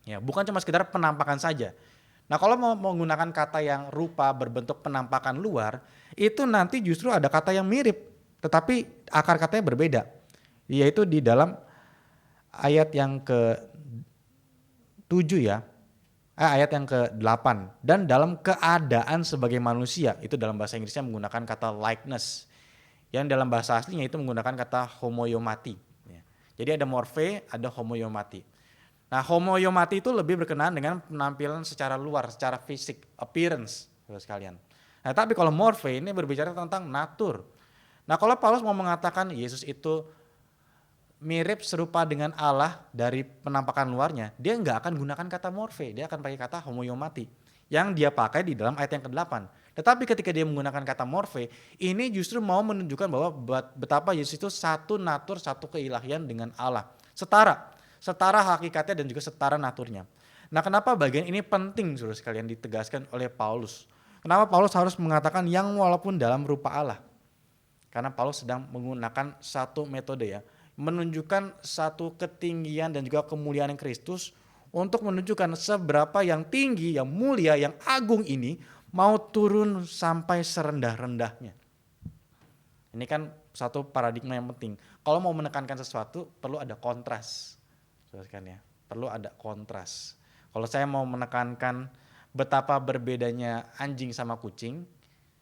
Ya, bukan cuma sekedar penampakan saja. Nah, kalau mau menggunakan kata yang rupa berbentuk penampakan luar, itu nanti justru ada kata yang mirip, tetapi akar katanya berbeda. Yaitu di dalam ayat yang ke-7 ya. Ayat yang ke-8, dan dalam keadaan sebagai manusia, itu dalam bahasa Inggrisnya menggunakan kata likeness. Yang dalam bahasa aslinya itu menggunakan kata homoiomati. Ya. Jadi ada morphe, ada homoiomati. Nah, homoiomati itu lebih berkenaan dengan penampilan secara luar, secara fisik, appearance, sekalian. Nah, tapi kalau morphe ini berbicara tentang natur. Nah, kalau Paulus mau mengatakan Yesus itu mirip serupa dengan Allah dari penampakan luarnya, dia nggak akan gunakan kata morphe, dia akan pakai kata homoiomati yang dia pakai di dalam ayat yang ke-8. Tetapi ketika dia menggunakan kata morphe, ini justru mau menunjukkan bahwa betapa Yesus itu satu natur, satu keilahian dengan Allah. Setara hakikatnya dan juga setara naturnya. Nah, kenapa bagian ini penting saudara sekalian ditegaskan oleh Paulus? Kenapa Paulus harus mengatakan yang walaupun dalam rupa Allah? Karena Paulus sedang menggunakan satu metode ya, menunjukkan satu ketinggian dan juga kemuliaan Kristus untuk menunjukkan seberapa yang tinggi, yang mulia, yang agung ini mau turun sampai serendah-rendahnya. Ini kan satu paradigma yang penting. Kalau mau menekankan sesuatu perlu ada kontras. Ya, perlu ada kontras. Kalau saya mau menekankan betapa berbedanya anjing sama kucing,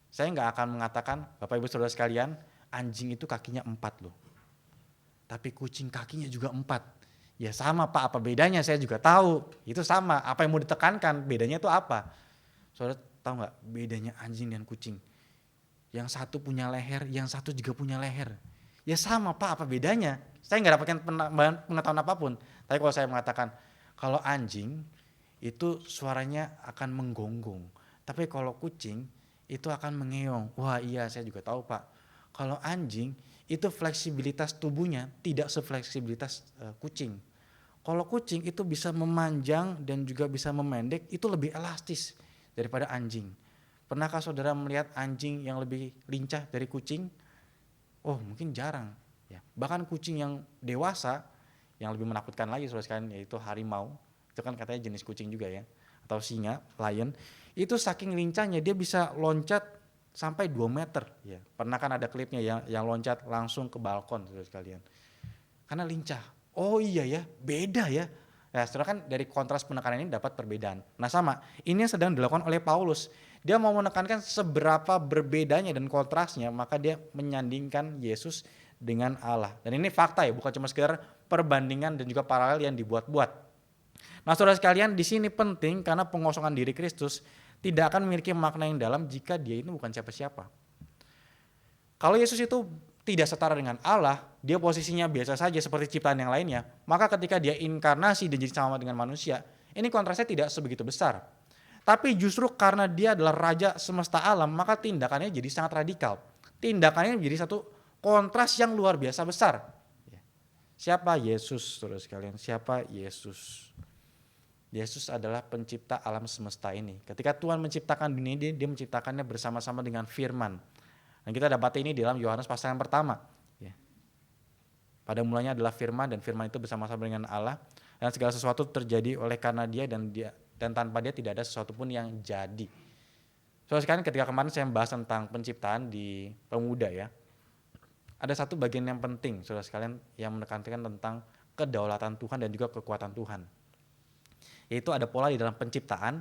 saya nggak akan mengatakan, Bapak Ibu Saudara sekalian, anjing itu kakinya 4 loh. Tapi kucing kakinya juga 4. Ya sama Pak, apa bedanya? Saya juga tahu. Itu sama, apa yang mau ditekankan, bedanya itu apa? Saudara tahu nggak bedanya anjing dan kucing? Yang satu punya leher, yang satu juga punya leher. Ya sama Pak, apa bedanya? Saya nggak dapatkan pengetahuan apapun. Tapi kalau saya mengatakan, kalau anjing itu suaranya akan menggonggong. Tapi kalau kucing itu akan mengeong. Wah iya, saya juga tahu Pak. Kalau anjing itu fleksibilitas tubuhnya tidak sefleksibilitas kucing. Kalau kucing itu bisa memanjang dan juga bisa memendek, itu lebih elastis daripada anjing. Pernahkah saudara melihat anjing yang lebih lincah dari kucing? Oh mungkin jarang. Ya. Bahkan kucing yang dewasa, yang lebih menakutkan lagi saudara sekalian, yaitu harimau, itu kan katanya jenis kucing juga ya, atau singa, lion, itu saking lincahnya dia bisa loncat sampai 2 meter. Ya. Pernah kan ada klipnya yang loncat langsung ke balkon saudara sekalian. Karena lincah. Oh iya ya, beda ya. Nah, saudara kan dari kontras penekanan ini dapat perbedaan. Nah sama, ini yang sedang dilakukan oleh Paulus. Dia mau menekankan seberapa berbedanya dan kontrasnya, maka dia menyandingkan Yesus dengan Allah. Dan ini fakta ya, bukan cuma sekedar perbandingan dan juga paralel yang dibuat-buat. Nah saudara sekalian, di sini penting karena pengosongan diri Kristus tidak akan memiliki makna yang dalam jika dia ini bukan siapa-siapa. Kalau Yesus itu tidak setara dengan Allah, dia posisinya biasa saja seperti ciptaan yang lainnya, maka ketika dia inkarnasi dan jadi sama dengan manusia, ini kontrasnya tidak sebegitu besar. Tapi justru karena dia adalah raja semesta alam, maka tindakannya jadi sangat radikal. Tindakannya menjadi satu kontras yang luar biasa besar. Siapa Yesus, saudara sekalian? Siapa Yesus? Yesus adalah pencipta alam semesta ini. Ketika Tuhan menciptakan dunia ini, dia menciptakannya bersama-sama dengan firman. Dan kita dapat ini di dalam Yohanes pasal yang pertama. Pada mulanya adalah firman, dan firman itu bersama-sama dengan Allah. Dan segala sesuatu terjadi oleh karena dia, dan tanpa dia tidak ada sesuatu pun yang jadi. Soalnya sekarang ketika kemarin saya membahas tentang penciptaan di pemuda ya, ada satu bagian yang penting saudara sekalian yang menekankan tentang kedaulatan Tuhan dan juga kekuatan Tuhan. Yaitu ada pola di dalam penciptaan,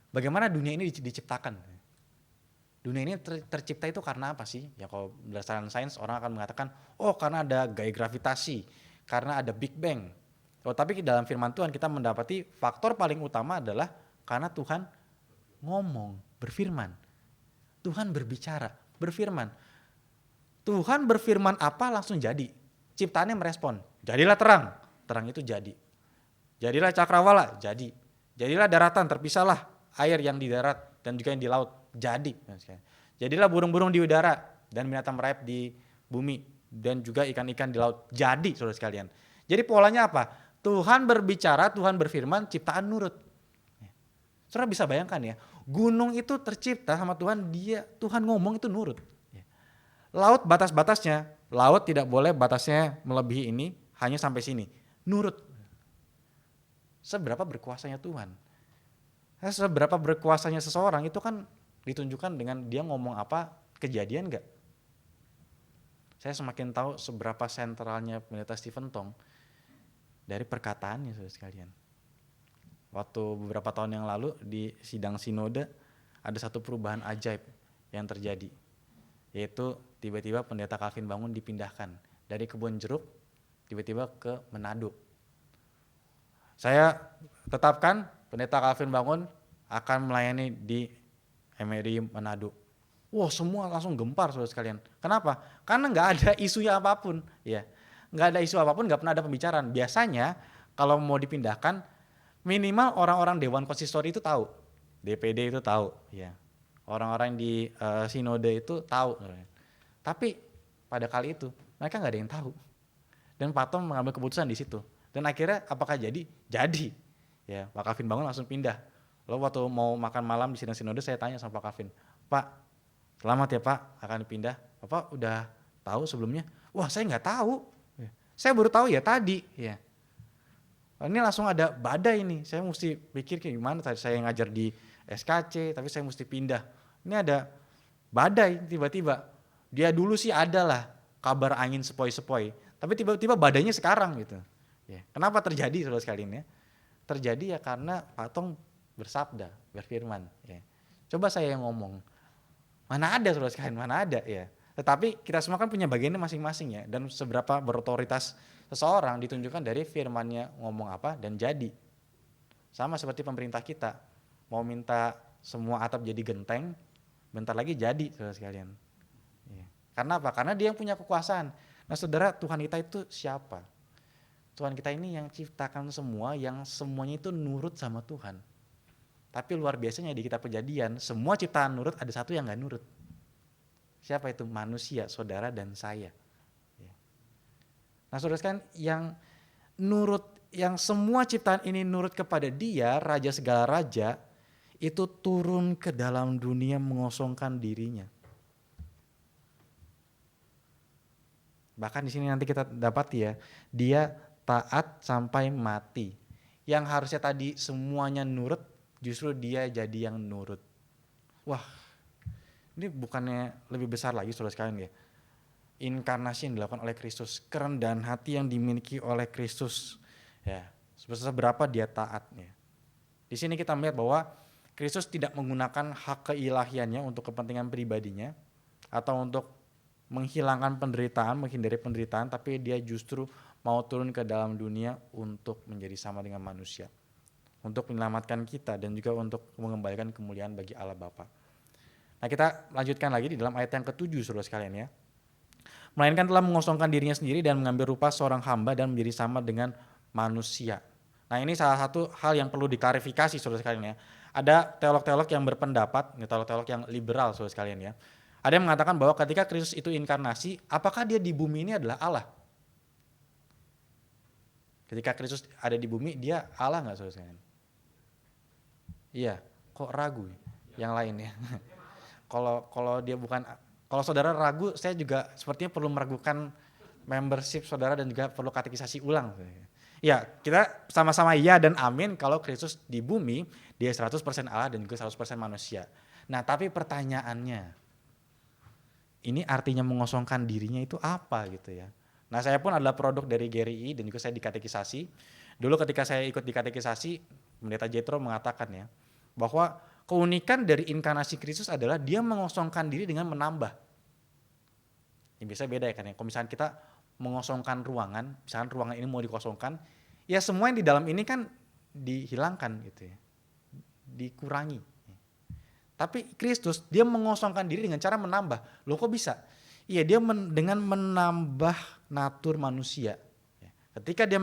bagaimana dunia ini diciptakan. Dunia ini tercipta itu karena apa sih? Ya kalau berdasarkan sains orang akan mengatakan, oh karena ada gaya gravitasi, karena ada Big Bang. Tapi dalam firman Tuhan kita mendapati faktor paling utama adalah karena Tuhan ngomong, berfirman. Tuhan berbicara, berfirman. Tuhan berfirman apa langsung jadi. Ciptaannya merespon. Jadilah terang, terang itu jadi. Jadilah cakrawala, jadi. Jadilah daratan, terpisahlah air yang di darat dan juga yang di laut, jadi. Jadilah burung-burung di udara dan binatang merayap di bumi dan juga ikan-ikan di laut, jadi saudara sekalian. Jadi polanya apa? Tuhan berbicara, Tuhan berfirman, ciptaan nurut. Saudara bisa bayangkan ya, gunung itu tercipta sama Tuhan, Tuhan ngomong itu nurut. Laut batas-batasnya, laut tidak boleh batasnya melebihi ini, hanya sampai sini, nurut. Seberapa berkuasanya Tuhan. Seberapa berkuasanya seseorang itu kan ditunjukkan dengan dia ngomong apa, kejadian gak? Saya semakin tahu seberapa sentralnya Pendeta Stephen Tong dari perkataannya saudara sekalian. Waktu beberapa tahun yang lalu di sidang sinode ada satu perubahan ajaib yang terjadi, yaitu tiba-tiba Pendeta Calvin Bangun dipindahkan dari Kebun Jeruk tiba-tiba ke Manado. Saya tetapkan Pendeta Calvin Bangun akan melayani di MRI Manado. Wah, semua langsung gempar saudara sekalian. Kenapa? Karena nggak ada isunya apapun, ya. Nggak ada isu apapun, nggak pernah ada pembicaraan. Biasanya kalau mau dipindahkan, minimal orang-orang Dewan Konsistori itu tahu, DPD itu tahu, ya. Orang-orang di sinode itu tahu. Tapi pada kali itu mereka nggak ada yang tahu. Dan Pak Tom mengambil keputusan di situ. Dan akhirnya apakah jadi? Jadi. Ya, Pak Calvin Bangun langsung pindah. Lalu waktu mau makan malam di sidang sinode saya tanya sama Pak Calvin, Pak, selamat ya Pak akan dipindah. Bapak udah tahu sebelumnya? Wah, saya nggak tahu. Saya baru tahu ya tadi. Ya. Ini langsung ada badai nih. Saya mesti pikir kayak gimana. Tadi saya ngajar di SKC, tapi saya mesti pindah. Ini ada badai tiba-tiba. Dia dulu sih ada lah kabar angin sepoi-sepoi. Tapi tiba-tiba badainya sekarang gitu. Ya. Kenapa terjadi saudara sekalian ya? Terjadi ya karena Pak Tong bersabda, berfirman. Ya. Coba saya yang ngomong. Mana ada saudara sekalian, mana ada ya. Tetapi kita semua kan punya bagiannya masing-masing ya. Dan seberapa berotoritas seseorang ditunjukkan dari firmannya ngomong apa dan jadi. Sama seperti pemerintah kita. Mau minta semua atap jadi genteng, bentar lagi jadi saudara sekalian. Ya. Karena apa? Karena dia yang punya kekuasaan. Nah saudara, Tuhan kita itu siapa? Tuhan kita ini yang ciptakan semua, yang semuanya itu nurut sama Tuhan. Tapi luar biasanya di kitab Kejadian, semua ciptaan nurut, ada satu yang gak nurut. Siapa itu? Manusia, saudara dan saya. Nah saudara sekalian, yang nurut, yang semua ciptaan ini nurut kepada Dia, Raja segala raja, itu turun ke dalam dunia mengosongkan dirinya. Bahkan di sini nanti kita dapat ya, Dia taat sampai mati. Yang harusnya tadi semuanya nurut, justru Dia jadi yang nurut. Wah, ini bukannya lebih besar lagi saudara sekalian ya. Inkarnasi yang dilakukan oleh Kristus, kerendahan hati yang dimiliki oleh Kristus. Ya, seberapa Dia taat ya. Di sini kita melihat bahwa Kristus tidak menggunakan hak keilahiannya untuk kepentingan pribadinya atau untuk menghilangkan penderitaan, menghindari penderitaan, tapi Dia justru mau turun ke dalam dunia untuk menjadi sama dengan manusia, untuk menyelamatkan kita dan juga untuk mengembalikan kemuliaan bagi Allah Bapa. Nah kita lanjutkan lagi di dalam ayat yang ke-7 saudara sekalian ya. Melainkan telah mengosongkan dirinya sendiri dan mengambil rupa seorang hamba dan menjadi sama dengan manusia. Nah ini salah satu hal yang perlu diklarifikasi saudara sekalian ya. Ada teolog-teolog yang berpendapat, teolog-teolog yang liberal saudara sekalian ya. Ada yang mengatakan bahwa ketika Kristus itu inkarnasi, apakah Dia di bumi ini adalah Allah? Ketika Kristus ada di bumi, Dia Allah nggak saudara sekalian? Iya, kok ragu yang lain ya? Kalau dia bukan, kalau saudara ragu, saya juga sepertinya perlu meragukan membership saudara dan juga perlu katekisasi ulang. Ya, kita sama-sama iya dan amin kalau Kristus di bumi, Dia 100% Allah dan juga 100% manusia. Nah, tapi pertanyaannya, ini artinya mengosongkan dirinya itu apa gitu ya. Nah saya pun adalah produk dari GRI dan juga saya dikatekisasi. Dulu ketika saya ikut dikatekisasi, Pendeta Jethro mengatakan ya, bahwa keunikan dari inkarnasi Kristus adalah Dia mengosongkan diri dengan menambah. Ini biasanya beda ya kan ya, kalau misalnya kita mengosongkan ruangan, misalkan ruangan ini mau dikosongkan, ya semua yang di dalam ini kan dihilangkan gitu ya, dikurangi. Tapi Kristus dia mengosongkan diri dengan cara menambah. Loh kok bisa? Iya dia dengan menambah natur manusia. Ketika dia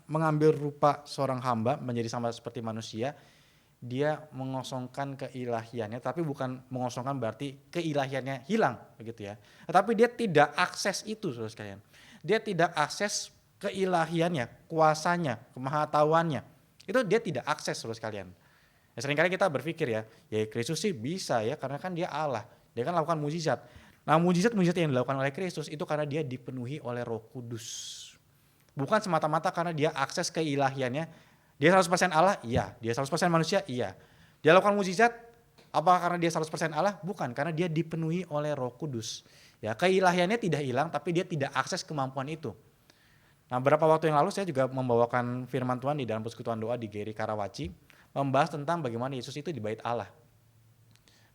mengambil rupa seorang hamba menjadi sama seperti manusia, dia mengosongkan keilahiannya, tapi bukan mengosongkan berarti keilahiannya hilang begitu ya. Tetapi dia tidak akses itu saudara sekalian. Dia tidak akses keilahiannya, kuasanya, kemahatauannya. Itu dia tidak akses saudara sekalian. Ya, seringkali kita berpikir ya Kristus sih bisa ya karena kan dia Allah. Dia kan lakukan mujizat. Nah mujizat-mujizat yang dilakukan oleh Kristus itu karena dia dipenuhi oleh Roh Kudus. Bukan semata-mata karena dia akses keilahiannya. Dia 100% Allah? Iya. Dia 100% manusia? Iya. Dia lakukan mujizat? Apakah karena dia 100% Allah? Bukan, karena dia dipenuhi oleh Roh Kudus. Ya, keilahiannya tidak hilang tapi dia tidak akses kemampuan itu. Nah, beberapa waktu yang lalu saya juga membawakan firman Tuhan di dalam persekutuan doa di GRI Karawaci, membahas tentang bagaimana Yesus itu di bait Allah.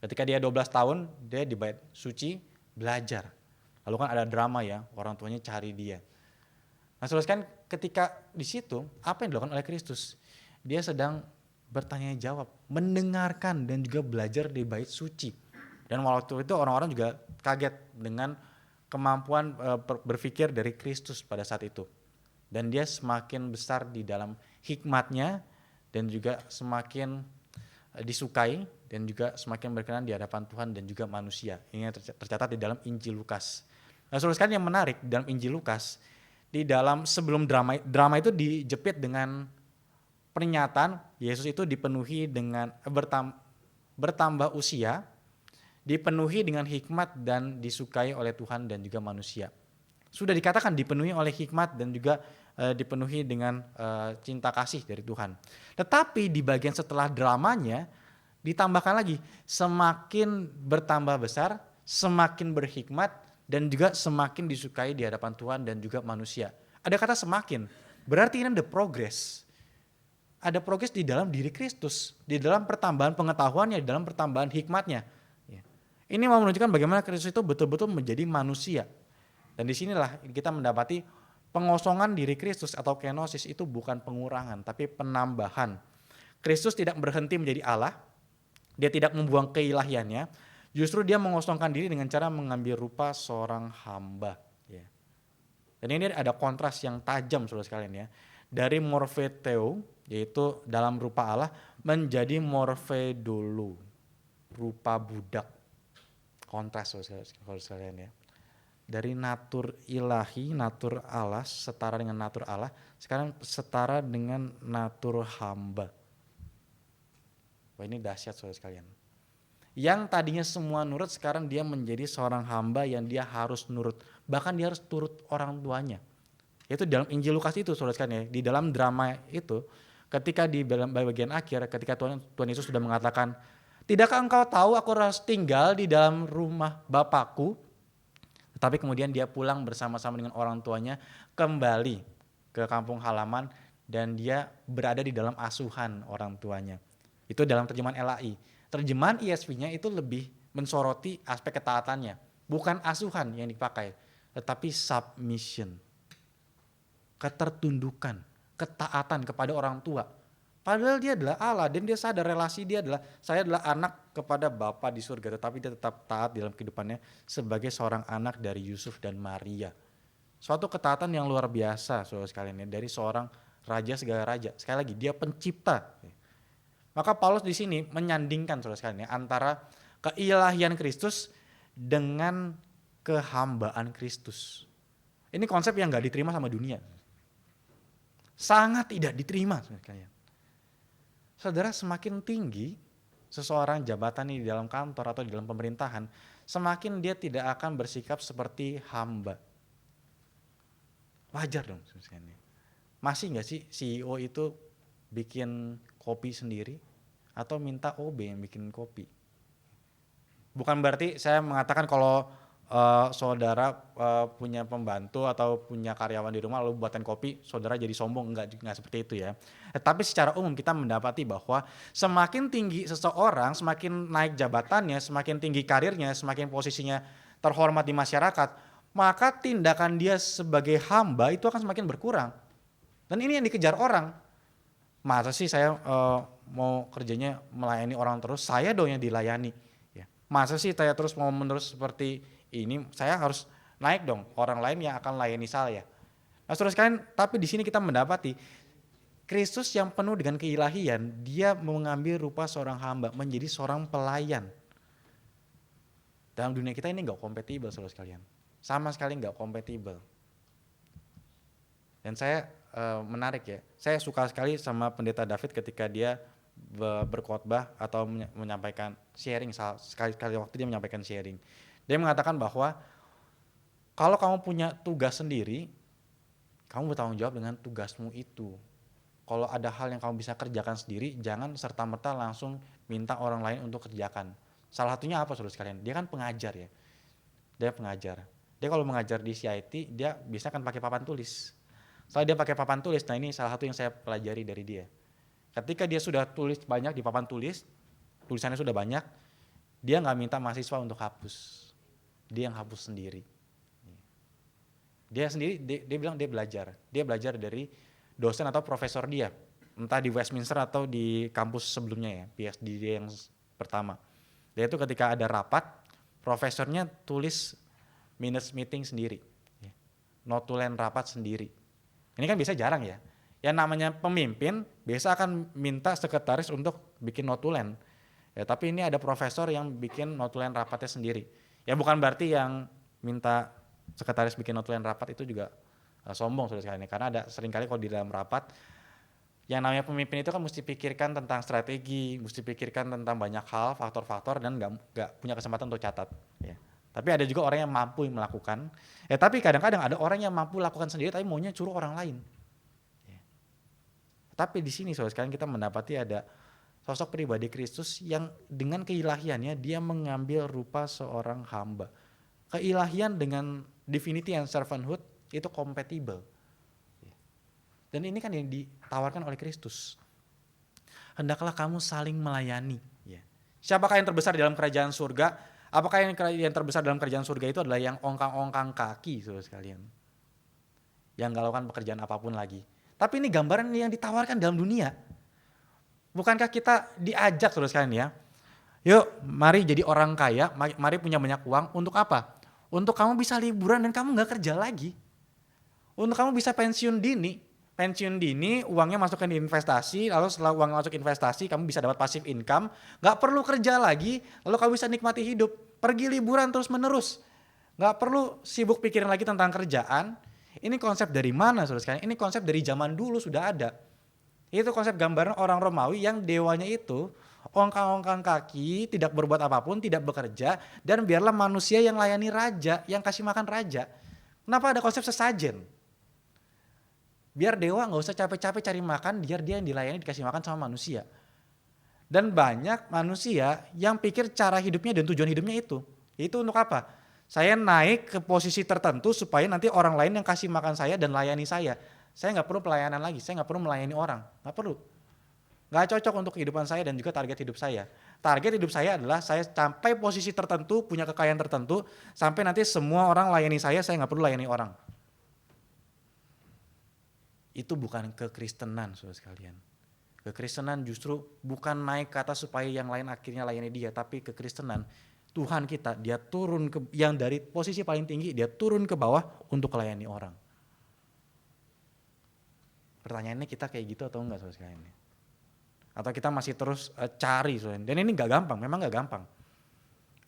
Ketika dia 12 tahun, dia di bait suci belajar. Lalu kan ada drama ya, orang tuanya cari dia. Nah, saudara sekalian, ketika di situ apa yang dilakukan oleh Kristus? Dia sedang bertanya jawab, mendengarkan dan juga belajar di bait suci. Dan waktu itu orang-orang juga kaget dengan kemampuan berpikir dari Kristus pada saat itu. Dan dia semakin besar di dalam hikmatnya dan juga semakin disukai dan juga semakin berkenan di hadapan Tuhan dan juga manusia. Ini tercatat di dalam Injil Lukas. Nah, saudara sekalian yang menarik di dalam Injil Lukas, di dalam sebelum drama itu dijepit dengan pernyataan Yesus itu dipenuhi dengan bertambah usia, dipenuhi dengan hikmat dan disukai oleh Tuhan dan juga manusia. Sudah dikatakan dipenuhi oleh hikmat dan juga dipenuhi dengan cinta kasih dari Tuhan. Tetapi di bagian setelah dramanya ditambahkan lagi semakin bertambah besar, semakin berhikmat dan juga semakin disukai di hadapan Tuhan dan juga manusia. Ada kata semakin, berarti ini ada progres. Ada progres di dalam diri Kristus, di dalam pertambahan pengetahuannya, di dalam pertambahan hikmatnya. Ini mau menunjukkan bagaimana Kristus itu betul-betul menjadi manusia. Dan disinilah kita mendapati pengosongan diri Kristus atau kenosis itu bukan pengurangan, tapi penambahan. Kristus tidak berhenti menjadi Allah, dia tidak membuang keilahiannya, justru dia mengosongkan diri dengan cara mengambil rupa seorang hamba. Ya. Dan ini ada kontras yang tajam saudara sekalian ya. Dari morpheteo, yaitu dalam rupa Allah, menjadi morphedoulou, rupa budak. Kontras saudara sekalian ya. Dari natur ilahi, natur Allah, setara dengan natur Allah, sekarang setara dengan natur hamba. Wah ini dahsyat saudara sekalian. Yang tadinya semua nurut, sekarang dia menjadi seorang hamba yang dia harus nurut. Bahkan dia harus turut orang tuanya. Itu dalam Injil Lukas itu saudara sekalian ya. Di dalam drama itu, ketika di bagian akhir, ketika Tuhan Yesus sudah mengatakan, tidakkah engkau tahu aku harus tinggal di dalam rumah Bapakku? Tapi kemudian dia pulang bersama-sama dengan orang tuanya kembali ke kampung halaman dan dia berada di dalam asuhan orang tuanya. Itu dalam terjemahan LAI. Terjemahan ESV-nya itu lebih mensoroti aspek ketaatannya. Bukan asuhan yang dipakai, tetapi submission. Ketertundukan, ketaatan kepada orang tua. Padahal dia adalah Allah dan dia sadar relasi dia adalah, saya adalah anak kepada Bapa di surga, tetapi dia tetap taat dalam kehidupannya sebagai seorang anak dari Yusuf dan Maria. Suatu ketaatan yang luar biasa saudara sekalian ya, dari seorang raja segala raja. Sekali lagi dia pencipta. Maka Paulus di sini menyandingkan saudara sekalian ya, antara keilahian Kristus dengan kehambaan Kristus. Ini konsep yang gak diterima sama dunia. Sangat tidak diterima saudara sekalian. Saudara, semakin tinggi seseorang jabatan di dalam kantor atau di dalam pemerintahan, semakin dia tidak akan bersikap seperti hamba. Wajar dong sebenarnya. Masih nggak sih CEO itu bikin kopi sendiri atau minta OB yang bikin kopi? Bukan berarti saya mengatakan kalau saudara punya pembantu atau punya karyawan di rumah lalu buatan kopi, saudara jadi sombong, enggak seperti itu ya. Tapi secara umum kita mendapati bahwa semakin tinggi seseorang, semakin naik jabatannya, semakin tinggi karirnya, semakin posisinya terhormat di masyarakat, maka tindakan dia sebagai hamba itu akan semakin berkurang. Dan ini yang dikejar orang. Masa sih saya mau kerjanya melayani orang terus, saya dong yang dilayani. Ya. Masa sih saya terus mau menerus seperti ini, saya harus naik dong, orang lain yang akan layani saya. Nah saudara sekalian, tapi di sini kita mendapati Kristus yang penuh dengan keilahian, dia mengambil rupa seorang hamba, menjadi seorang pelayan. Dalam dunia kita ini gak kompatibel saudara sekalian, sama sekali gak kompatibel. Dan saya menarik ya, saya suka sekali sama pendeta David ketika dia berkhotbah atau menyampaikan sharing, sekali waktu dia menyampaikan sharing. Dia mengatakan bahwa kalau kamu punya tugas sendiri, kamu bertanggung jawab dengan tugasmu itu. Kalau ada hal yang kamu bisa kerjakan sendiri, jangan serta-merta langsung minta orang lain untuk kerjakan. Salah satunya apa saudara sekalian? Dia kan pengajar ya. Dia pengajar. Dia kalau mengajar di CIT, dia bisa kan pakai papan tulis. Setelah dia pakai papan tulis, nah ini salah satu yang saya pelajari dari dia. Ketika dia sudah tulis banyak di papan tulis, tulisannya sudah banyak, dia nggak minta mahasiswa untuk hapus. Dia yang hapus sendiri. Dia sendiri, dia bilang dia belajar dari dosen atau profesor dia, entah di Westminster atau di kampus sebelumnya ya, PhD dia yang pertama. Dia itu ketika ada rapat, profesornya tulis minutes meeting sendiri, notulen rapat sendiri. Ini kan biasa jarang ya. Yang namanya pemimpin biasa akan minta sekretaris untuk bikin notulen. Ya, tapi ini ada profesor yang bikin notulen rapatnya sendiri. Ya bukan berarti yang minta sekretaris bikin notulen rapat itu juga sombong saudara sekalian, karena ada seringkali kalau di dalam rapat yang namanya pemimpin itu kan mesti pikirkan tentang strategi, mesti pikirkan tentang banyak hal, faktor-faktor, dan nggak punya kesempatan untuk catat. Ya. Tapi ada juga orang yang mampu melakukan. Ya tapi kadang-kadang ada orang yang mampu lakukan sendiri, tapi maunya suruh orang lain. Ya. Tapi di sini saudara sekalian kita mendapati ada sosok pribadi Kristus yang dengan keilahiannya dia mengambil rupa seorang hamba. Keilahian dengan divinity and servanthood itu compatible. Dan ini kan yang ditawarkan oleh Kristus. Hendaklah kamu saling melayani. Siapakah yang terbesar di dalam kerajaan surga? Apakah yang terbesar dalam kerajaan surga itu adalah yang ongkang-ongkang kaki, saudara sekalian? Yang gak lakukan pekerjaan apapun lagi. Tapi ini gambaran yang ditawarkan dalam dunia. Bukankah kita diajak, saudara sekalian ya? Yuk, mari jadi orang kaya, mari punya banyak uang. Untuk apa? Untuk kamu bisa liburan dan kamu gak kerja lagi. Untuk kamu bisa pensiun dini. Pensiun dini, uangnya masukkan di investasi, lalu setelah uang masuk investasi, kamu bisa dapat passive income, gak perlu kerja lagi, lalu kamu bisa nikmati hidup, pergi liburan terus menerus, gak perlu sibuk pikirin lagi tentang kerjaan. Ini konsep dari mana saudara sekalian? Ini konsep dari zaman dulu sudah ada. Itu konsep gambaran orang Romawi yang dewanya itu ongkang-ongkang kaki, tidak berbuat apapun, tidak bekerja, dan biarlah manusia yang layani raja, yang kasih makan raja. Kenapa ada konsep sesajen? Biar dewa gak usah capek-capek cari makan, biar dia yang dilayani dikasih makan sama manusia. Dan banyak manusia yang pikir cara hidupnya dan tujuan hidupnya itu untuk apa? Saya naik ke posisi tertentu supaya nanti orang lain yang kasih makan saya dan layani saya. Saya gak perlu pelayanan lagi, saya gak perlu melayani orang, gak perlu. Gak cocok untuk kehidupan saya dan juga target hidup saya. Target hidup saya adalah saya sampai posisi tertentu, punya kekayaan tertentu, sampai nanti semua orang layani saya gak perlu layani orang. Itu bukan kekristenan saudara sekalian. Kekristenan justru bukan naik ke atas supaya yang lain akhirnya layani dia, tapi kekristenan Tuhan kita, dia turun ke yang dari posisi paling tinggi, dia turun ke bawah untuk melayani orang. Pertanyaannya kita kayak gitu atau enggak saudara sekalian? Atau kita masih terus cari saudara? Dan ini enggak gampang, memang enggak gampang.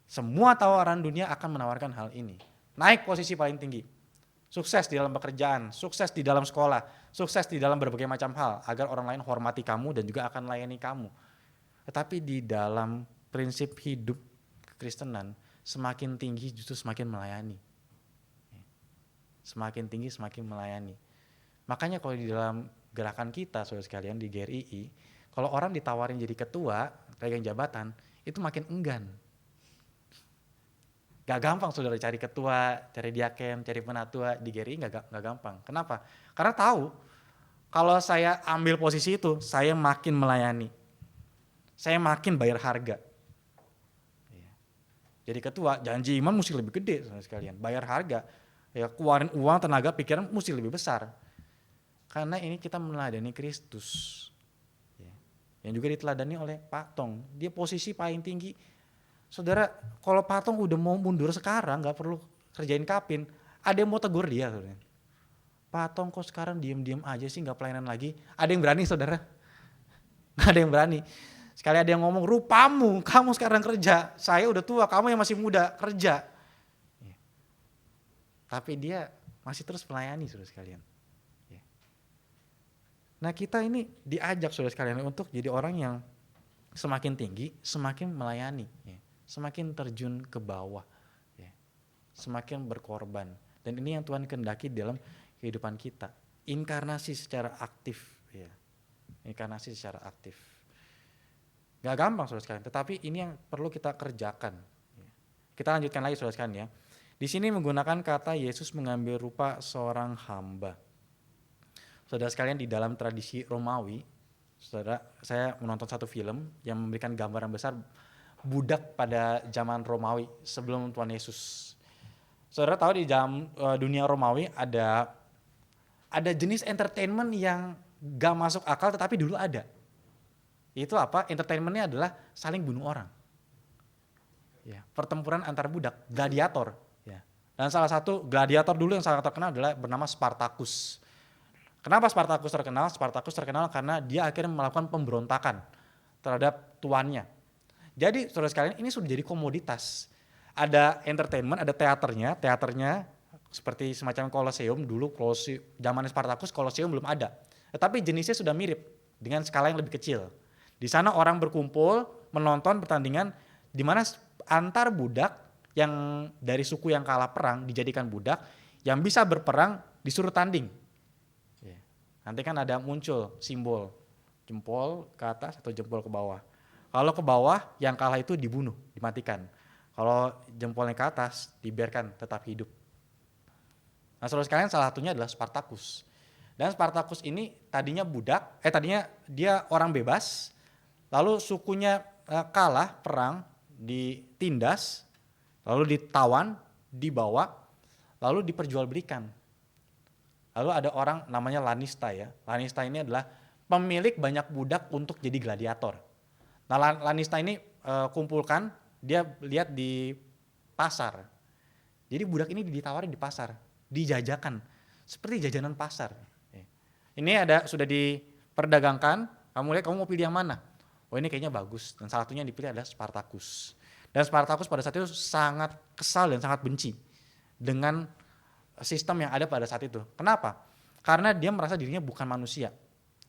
Semua tawaran dunia akan menawarkan hal ini. Naik posisi paling tinggi. Sukses di dalam pekerjaan, sukses di dalam sekolah, sukses di dalam berbagai macam hal agar orang lain hormati kamu dan juga akan melayani kamu. Tetapi di dalam prinsip hidup kekristenan, semakin tinggi justru semakin melayani. Semakin tinggi semakin melayani. Makanya kalau di dalam gerakan kita saudara sekalian di GRII, kalau orang ditawarin jadi ketua, pegang jabatan, itu makin enggan. Gak gampang saudara cari ketua, cari diaken, cari penatua di GRI gak gampang. Kenapa? Karena tahu kalau saya ambil posisi itu, saya makin melayani. Saya makin bayar harga. Jadi ketua, janji imam mesti lebih gede saudara sekalian, bayar harga. Ya, keluarin uang, tenaga, pikiran mesti lebih besar. Karena ini kita meneladani Kristus. Ya. Yang juga diteladani oleh Pak Tong. Dia posisi paling tinggi. Saudara, kalau Pak Tong udah mau mundur sekarang, nggak perlu kerjain kapin. Ada yang mau tegur dia, saudara. Pak Tong kok sekarang diem-diem aja sih, nggak pelayanan lagi. Ada yang berani, saudara? Nggak ada yang berani. Sekali ada yang ngomong, rupamu, kamu sekarang kerja. Saya udah tua, kamu yang masih muda, kerja. Ya. Tapi dia masih terus melayani, saudara sekalian. Ya. Nah, kita ini diajak, saudara sekalian, untuk jadi orang yang semakin tinggi, semakin melayani. Ya. Semakin terjun ke bawah. Ya. Semakin berkorban. Dan ini yang Tuhan kehendaki dalam kehidupan kita. Inkarnasi secara aktif. Ya. Inkarnasi secara aktif. Gak gampang, saudara sekalian, tetapi ini yang perlu kita kerjakan. Kita lanjutkan lagi, saudara sekalian, ya. Di sini menggunakan kata Yesus mengambil rupa seorang hamba. Saudara sekalian, di dalam tradisi Romawi, saudara, saya menonton satu film yang memberikan gambaran besar budak pada zaman Romawi sebelum Tuhan Yesus. Saudara tahu di dalam dunia Romawi ada jenis entertainment yang gak masuk akal tetapi dulu ada. Itu apa? Entertainmentnya adalah saling bunuh orang. Ya, pertempuran antar budak, gladiator. Ya. Dan salah satu gladiator dulu yang sangat terkenal adalah bernama Spartacus. Kenapa Spartacus terkenal? Spartacus terkenal karena dia akhirnya melakukan pemberontakan terhadap tuannya. Jadi saudara sekalian, ini sudah jadi komoditas. Ada entertainment, ada teaternya seperti semacam Colosseum dulu, zaman Spartacus Colosseum belum ada. Tetapi jenisnya sudah mirip dengan skala yang lebih kecil. Di sana orang berkumpul menonton pertandingan di mana antar budak yang dari suku yang kalah perang dijadikan budak, yang bisa berperang disuruh tanding. Nanti kan ada muncul simbol jempol ke atas atau jempol ke bawah. Kalau ke bawah yang kalah itu dibunuh, dimatikan. Kalau jempolnya ke atas dibiarkan tetap hidup. Nah, saudara sekalian, salah satunya adalah Spartacus. Dan Spartacus ini tadinya tadinya dia orang bebas, lalu sukunya kalah perang, ditindas, lalu ditawan, dibawa, lalu diperjualbelikan. Lalu ada orang namanya Lanista ya. Lanista ini adalah pemilik banyak budak untuk jadi gladiator. Nah, Lanista ini kumpulkan, dia lihat di pasar. Jadi budak ini ditawarin di pasar, dijajakan seperti jajanan pasar. Ini sudah diperdagangkan, kamu lihat kamu mau pilih yang mana? Oh, ini kayaknya bagus, dan salah satunya yang dipilih adalah Spartacus. Dan Spartacus pada saat itu sangat kesal dan sangat benci dengan sistem yang ada pada saat itu. Kenapa? Karena dia merasa dirinya bukan manusia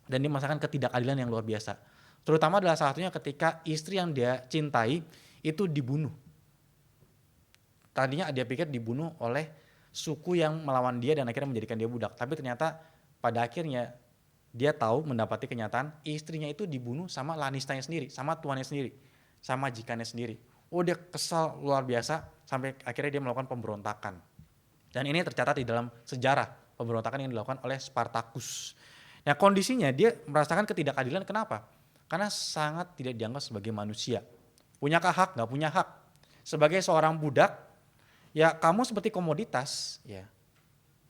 dan dia merasakan ketidakadilan yang luar biasa. Terutama adalah salah satunya ketika istri yang dia cintai itu dibunuh. Tadinya dia pikir dibunuh oleh suku yang melawan dia dan akhirnya menjadikan dia budak. Tapi ternyata pada akhirnya dia tahu mendapati kenyataan istrinya itu dibunuh sama Lanistanya sendiri, sama tuannya sendiri, sama majikannya sendiri. Oh, dia kesal luar biasa sampai akhirnya dia melakukan pemberontakan. Dan ini tercatat di dalam sejarah pemberontakan yang dilakukan oleh Spartacus. Nah, kondisinya dia merasakan ketidakadilan. Kenapa? Karena sangat tidak dianggap sebagai manusia. Punyakah hak? Nggak punya hak. Sebagai seorang budak, ya kamu seperti komoditas. Ya,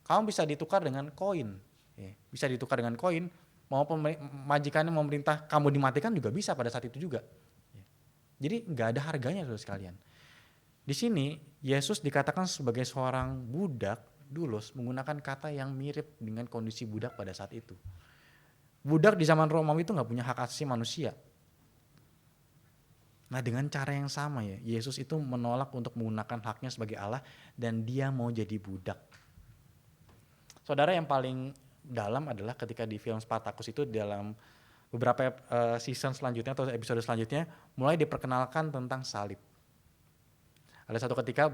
kamu bisa ditukar dengan koin. Ya, bisa ditukar dengan koin. Mau majikannya memerintah kamu dimatikan juga bisa pada saat itu juga. Ya. Jadi nggak ada harganya, saudara sekalian. Di sini Yesus dikatakan sebagai seorang budak doulos menggunakan kata yang mirip dengan kondisi budak pada saat itu. Budak di zaman Romawi itu nggak punya hak asasi manusia. Nah, dengan cara yang sama ya, Yesus itu menolak untuk menggunakan haknya sebagai Allah dan dia mau jadi budak. Saudara, yang paling dalam adalah ketika di film Spartacus itu dalam beberapa season selanjutnya atau episode selanjutnya mulai diperkenalkan tentang salib. Ada satu ketika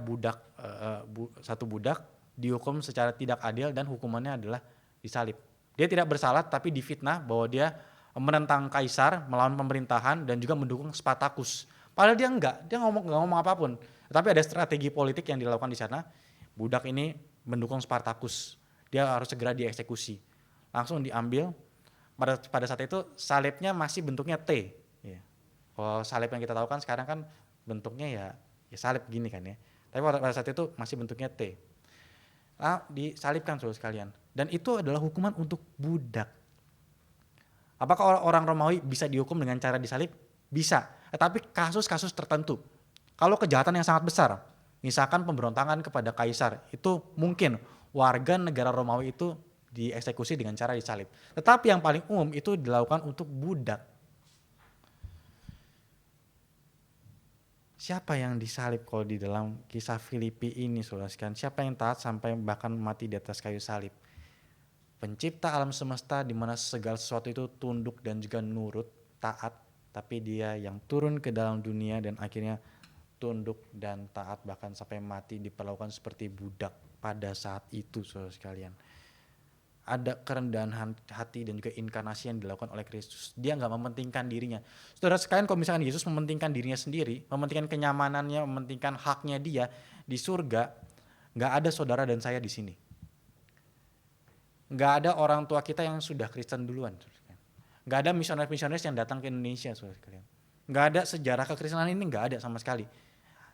satu budak dihukum secara tidak adil dan hukumannya adalah disalib. Dia tidak bersalah tapi difitnah bahwa dia menentang kaisar, melawan pemerintahan dan juga mendukung Spartacus. Padahal dia enggak, dia nggak ngomong apapun. Tapi ada strategi politik yang dilakukan di sana. Budak ini mendukung Spartacus. Dia harus segera dieksekusi. Langsung diambil. Pada saat itu salibnya masih bentuknya T. Ya. Kalau salib yang kita tahu kan sekarang kan bentuknya ya salib gini kan ya. Tapi pada saat itu masih bentuknya T. disalibkan saudara sekalian. Dan itu adalah hukuman untuk budak. Apakah orang Romawi bisa dihukum dengan cara disalib? Bisa, tetapi kasus-kasus tertentu. Kalau kejahatan yang sangat besar, misalkan pemberontakan kepada kaisar, itu mungkin warga negara Romawi itu dieksekusi dengan cara disalib. Tetapi yang paling umum itu dilakukan untuk budak. Siapa yang disalib kalau di dalam kisah Filipi ini saudara sekalian? Siapa yang taat sampai bahkan mati di atas kayu salib? Pencipta alam semesta di mana segala sesuatu itu tunduk dan juga nurut, taat, tapi dia yang turun ke dalam dunia dan akhirnya tunduk dan taat bahkan sampai mati, diperlakukan seperti budak pada saat itu saudara sekalian. Ada kerendahan hati dan juga inkarnasi yang dilakukan oleh Kristus. Dia nggak mementingkan dirinya. Saudara sekalian, kalau misalkan Yesus mementingkan dirinya sendiri, mementingkan kenyamanannya, mementingkan haknya dia di surga, nggak ada saudara dan saya di sini. Nggak ada orang tua kita yang sudah Kristen duluan. Nggak ada misionaris-misionaris yang datang ke Indonesia saudara sekalian. Nggak ada sejarah kekristenan ini, nggak ada sama sekali.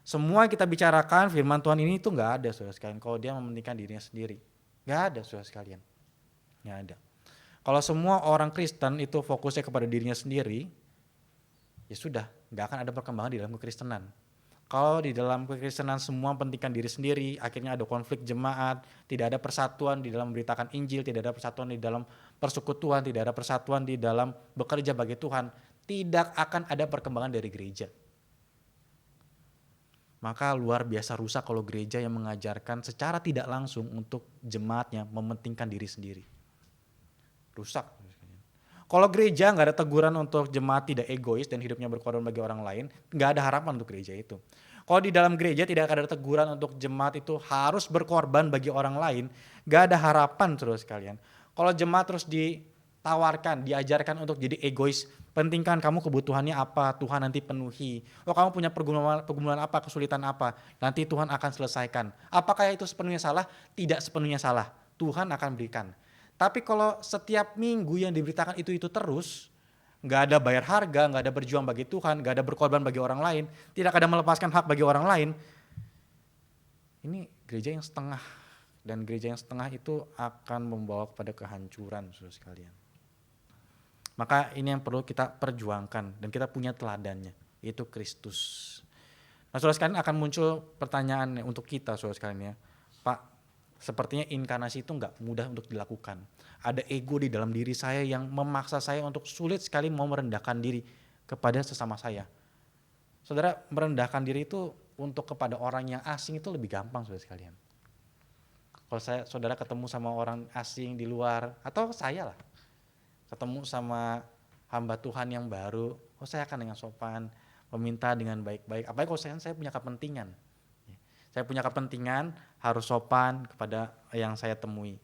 Semua yang kita bicarakan firman Tuhan ini itu nggak ada saudara sekalian kalau dia mementingkan dirinya sendiri. Nggak ada saudara sekalian. Nggak ada. Kalau semua orang Kristen itu fokusnya kepada dirinya sendiri, ya sudah, nggak akan ada perkembangan di dalam kekristenan. Kalau di dalam kekristenan semua mementingkan diri sendiri, akhirnya ada konflik jemaat, tidak ada persatuan di dalam memberitakan Injil, tidak ada persatuan di dalam persekutuan, tidak ada persatuan di dalam bekerja bagi Tuhan, tidak akan ada perkembangan dari gereja. Maka luar biasa rusak kalau gereja yang mengajarkan secara tidak langsung untuk jemaatnya mementingkan diri sendiri. Rusak. Kalau gereja nggak ada teguran untuk jemaat tidak egois dan hidupnya berkorban bagi orang lain, nggak ada harapan untuk gereja itu. Kalau di dalam gereja tidak ada teguran untuk jemaat itu harus berkorban bagi orang lain, nggak ada harapan saudara sekalian. Kalau jemaat terus ditawarkan, diajarkan untuk jadi egois, pentingkan kamu kebutuhannya apa, Tuhan nanti penuhi. Oh kamu punya pergumulan apa, kesulitan apa, nanti Tuhan akan selesaikan. Apakah itu sepenuhnya salah? Tidak sepenuhnya salah, Tuhan akan berikan. Tapi kalau setiap minggu yang diberitakan itu terus, nggak ada bayar harga, nggak ada berjuang bagi Tuhan, nggak ada berkorban bagi orang lain, tidak ada melepaskan hak bagi orang lain, ini gereja yang setengah. Dan gereja yang setengah itu akan membawa kepada kehancuran saudara sekalian. Maka ini yang perlu kita perjuangkan dan kita punya teladannya, yaitu Kristus. Nah saudara sekalian, akan muncul pertanyaan untuk kita saudara sekalian ya, Pak, sepertinya inkarnasi itu nggak mudah untuk dilakukan. Ada ego di dalam diri saya yang memaksa saya untuk sulit sekali mau merendahkan diri kepada sesama saya. Saudara, merendahkan diri itu untuk kepada orang yang asing itu lebih gampang saudara sekalian. Kalau saudara ketemu sama orang asing di luar, atau saya lah, ketemu sama hamba Tuhan yang baru, saya akan dengan sopan meminta dengan baik-baik. Apalagi kalau saya punya kepentingan. Saya punya kepentingan harus sopan kepada yang saya temui.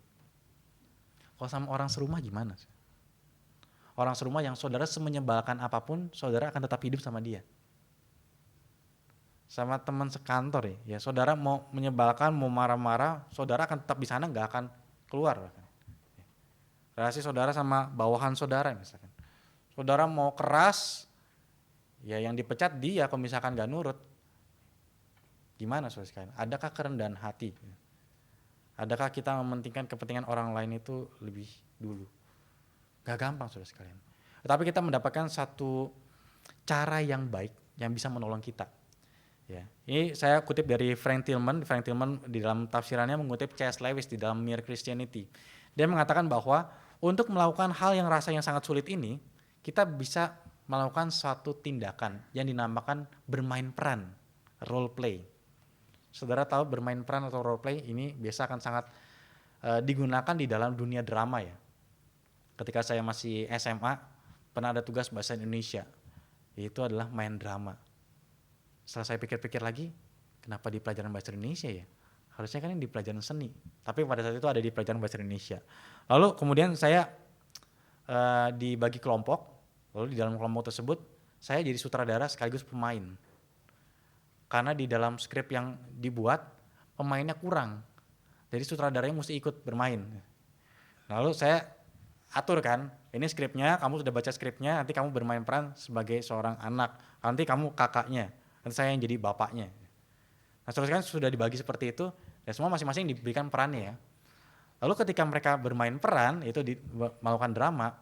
Kalau sama orang serumah gimana? Orang serumah yang saudara semenyebalkan apapun, saudara akan tetap hidup sama dia. Sama teman sekantor ya saudara mau menyebalkan, mau marah-marah, saudara akan tetap di sana, nggak akan keluar. Relasi saudara sama bawahan saudara misalkan. Saudara mau keras, ya yang dipecat dia kalau misalkan nggak nurut. Gimana saudara sekalian? Adakah kerendahan hati? Adakah kita mementingkan kepentingan orang lain itu lebih dulu? Gak gampang saudara sekalian. Tetapi kita mendapatkan satu cara yang baik yang bisa menolong kita. Ya, ini saya kutip dari Frank Tillman. Frank Tillman di dalam tafsirannya mengutip C.S. Lewis di dalam Mere Christianity. Dia mengatakan bahwa untuk melakukan hal yang rasanya sangat sulit ini, kita bisa melakukan suatu tindakan yang dinamakan bermain peran, role play. Saudara tahu bermain peran atau role play ini biasa akan sangat digunakan di dalam dunia drama ya. Ketika saya masih SMA, pernah ada tugas bahasa Indonesia, yaitu adalah main drama. Setelah saya pikir-pikir lagi, kenapa di pelajaran bahasa Indonesia ya? Harusnya kan ini di pelajaran seni, tapi pada saat itu ada di pelajaran bahasa Indonesia. Lalu kemudian saya dibagi kelompok, lalu di dalam kelompok tersebut saya jadi sutradara sekaligus pemain. Karena di dalam skrip yang dibuat pemainnya kurang, jadi sutradaranya mesti ikut bermain. Lalu saya atur kan, ini skripnya, kamu sudah baca skripnya, nanti kamu bermain peran sebagai seorang anak, nanti kamu kakaknya, nanti saya yang jadi bapaknya. Nah terus kan sudah dibagi seperti itu, Dan semua masing-masing diberikan perannya ya. Lalu ketika mereka bermain peran, itu melakukan drama,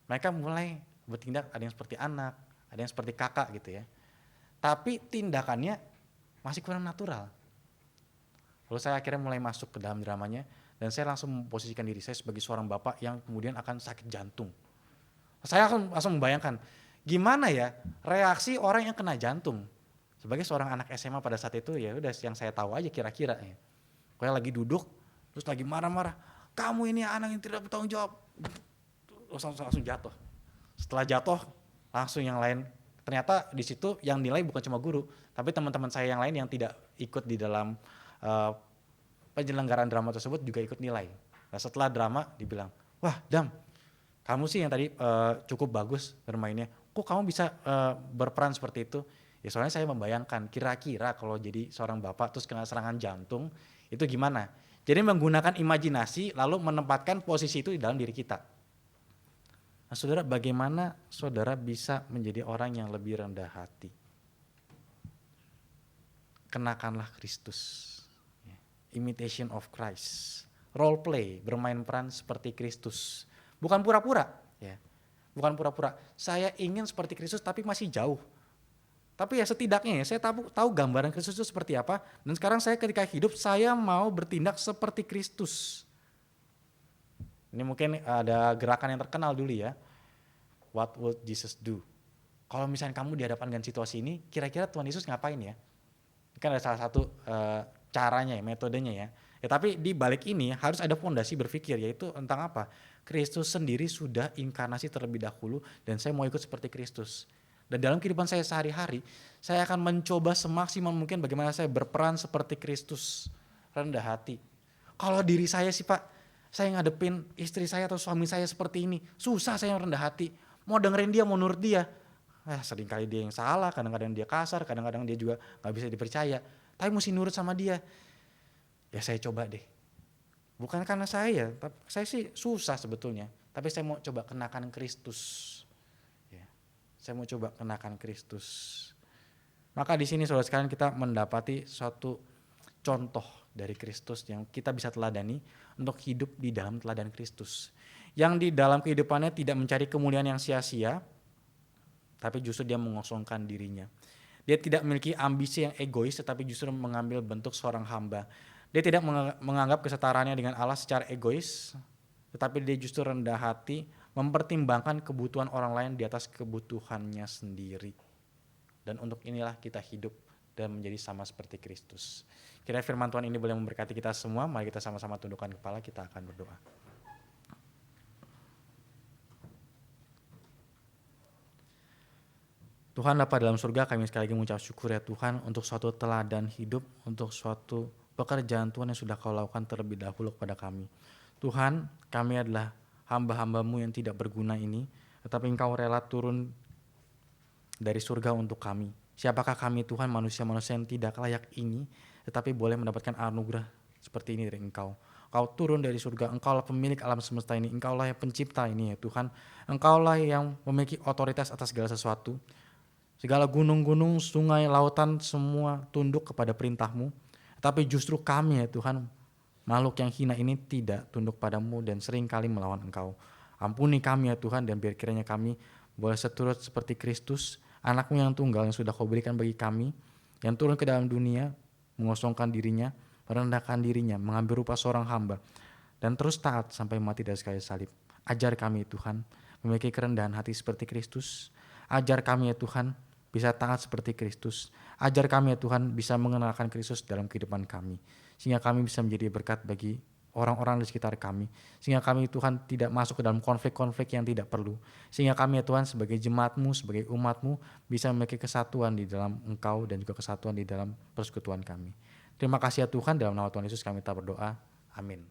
mereka mulai bertindak, ada yang seperti anak, ada yang seperti kakak gitu ya. Tapi tindakannya masih kurang natural. Lalu saya akhirnya mulai masuk ke dalam dramanya, dan saya langsung memposisikan diri saya sebagai seorang bapak yang kemudian akan sakit jantung. Saya akan langsung membayangkan, gimana ya reaksi orang yang kena jantung. Sebagai seorang anak SMA pada saat itu, ya udah yang saya tahu aja kira-kira ya. Kayak lagi duduk, terus lagi marah-marah, kamu ini anak yang tidak bertanggung jawab, langsung jatuh. Setelah jatuh, langsung yang lain, ternyata di situ yang nilai bukan cuma guru, tapi teman-teman saya yang lain yang tidak ikut di dalam penyelenggaraan drama tersebut juga ikut nilai. Nah, setelah drama dibilang, wah Dam, kamu sih yang tadi cukup bagus bermainnya, kok kamu bisa berperan seperti itu? Ya soalnya saya membayangkan kira-kira kalau jadi seorang bapak terus kena serangan jantung itu gimana. Jadi menggunakan imajinasi lalu menempatkan posisi itu di dalam diri kita. Nah saudara, bagaimana saudara bisa menjadi orang yang lebih rendah hati? Kenakanlah Kristus. Imitation of Christ. Role play, bermain peran seperti Kristus. Bukan pura-pura, ya. Bukan pura-pura. Saya ingin seperti Kristus tapi masih jauh. Tapi ya setidaknya ya saya tahu gambaran Kristus itu seperti apa, dan sekarang saya ketika hidup saya mau bertindak seperti Kristus. Ini mungkin ada gerakan yang terkenal dulu ya. What would Jesus do? Kalau misalnya kamu dihadapkan dengan situasi ini, kira-kira Tuhan Yesus ngapain ya? Ini kan ada salah satu caranya ya, metodenya ya. Ya tapi di balik ini harus ada fondasi berpikir, yaitu tentang apa? Kristus sendiri sudah inkarnasi terlebih dahulu dan saya mau ikut seperti Kristus. Dan dalam kehidupan saya sehari-hari, saya akan mencoba semaksimal mungkin bagaimana saya berperan seperti Kristus, rendah hati. Kalau diri saya sih Pak, saya ngadepin istri saya atau suami saya seperti ini, susah saya rendah hati. Mau dengerin dia, mau nurut dia. Seringkali dia yang salah, kadang-kadang dia kasar, kadang-kadang dia juga gak bisa dipercaya. Tapi mesti nurut sama dia. Ya saya coba deh. Bukan karena saya sih susah sebetulnya. Tapi saya mau coba kenakan Kristus. Saya mau coba kenakan Kristus. Maka di sini saudara sekalian kita mendapati suatu contoh dari Kristus yang kita bisa teladani untuk hidup di dalam teladan Kristus. Yang di dalam kehidupannya tidak mencari kemuliaan yang sia-sia, tapi justru dia mengosongkan dirinya. Dia tidak memiliki ambisi yang egois, tetapi justru mengambil bentuk seorang hamba. Dia tidak menganggap kesetaraannya dengan Allah secara egois, tetapi dia justru rendah hati, mempertimbangkan kebutuhan orang lain di atas kebutuhannya sendiri. Dan untuk inilah kita hidup dan menjadi sama seperti Kristus. Kiranya firman Tuhan ini boleh memberkati kita semua. Mari kita sama-sama tundukkan kepala, kita akan berdoa. Tuhan Bapa dalam surga, kami sekali lagi mengucap syukur ya Tuhan untuk suatu teladan hidup, untuk suatu pekerjaan Tuhan yang sudah Kau lakukan terlebih dahulu kepada kami. Tuhan, kami adalah hamba-hambamu yang tidak berguna ini, tetapi Engkau rela turun dari surga untuk kami. Siapakah kami Tuhan, manusia-manusia yang tidak layak ini, tetapi boleh mendapatkan anugerah seperti ini dari Engkau. Kau turun dari surga, Engkaulah pemilik alam semesta ini, Engkaulah yang pencipta ini ya Tuhan. Engkaulah yang memiliki otoritas atas segala sesuatu. Segala gunung-gunung, sungai, lautan, semua tunduk kepada perintah-Mu. Tapi justru kami ya Tuhan, makhluk yang hina ini tidak tunduk padamu dan seringkali melawan Engkau. Ampuni kami ya Tuhan, dan biar kiranya kami boleh seturut seperti Kristus, anak-Mu yang tunggal yang sudah Kau berikan bagi kami, yang turun ke dalam dunia, mengosongkan dirinya, merendahkan dirinya, mengambil rupa seorang hamba, dan terus taat sampai mati dari kayu salib. Ajar kami Tuhan, memiliki kerendahan hati seperti Kristus. Ajar kami ya Tuhan, bisa taat seperti Kristus. Ajar kami ya Tuhan, bisa mengenalkan Kristus dalam kehidupan kami. Sehingga kami bisa menjadi berkat bagi orang-orang di sekitar kami. Sehingga kami Tuhan tidak masuk ke dalam konflik-konflik yang tidak perlu. Sehingga kami ya Tuhan sebagai jemaat-Mu, sebagai umat-Mu bisa memiliki kesatuan di dalam Engkau dan juga kesatuan di dalam persekutuan kami. Terima kasih ya Tuhan, dalam nama Tuhan Yesus kami tak berdoa. Amin.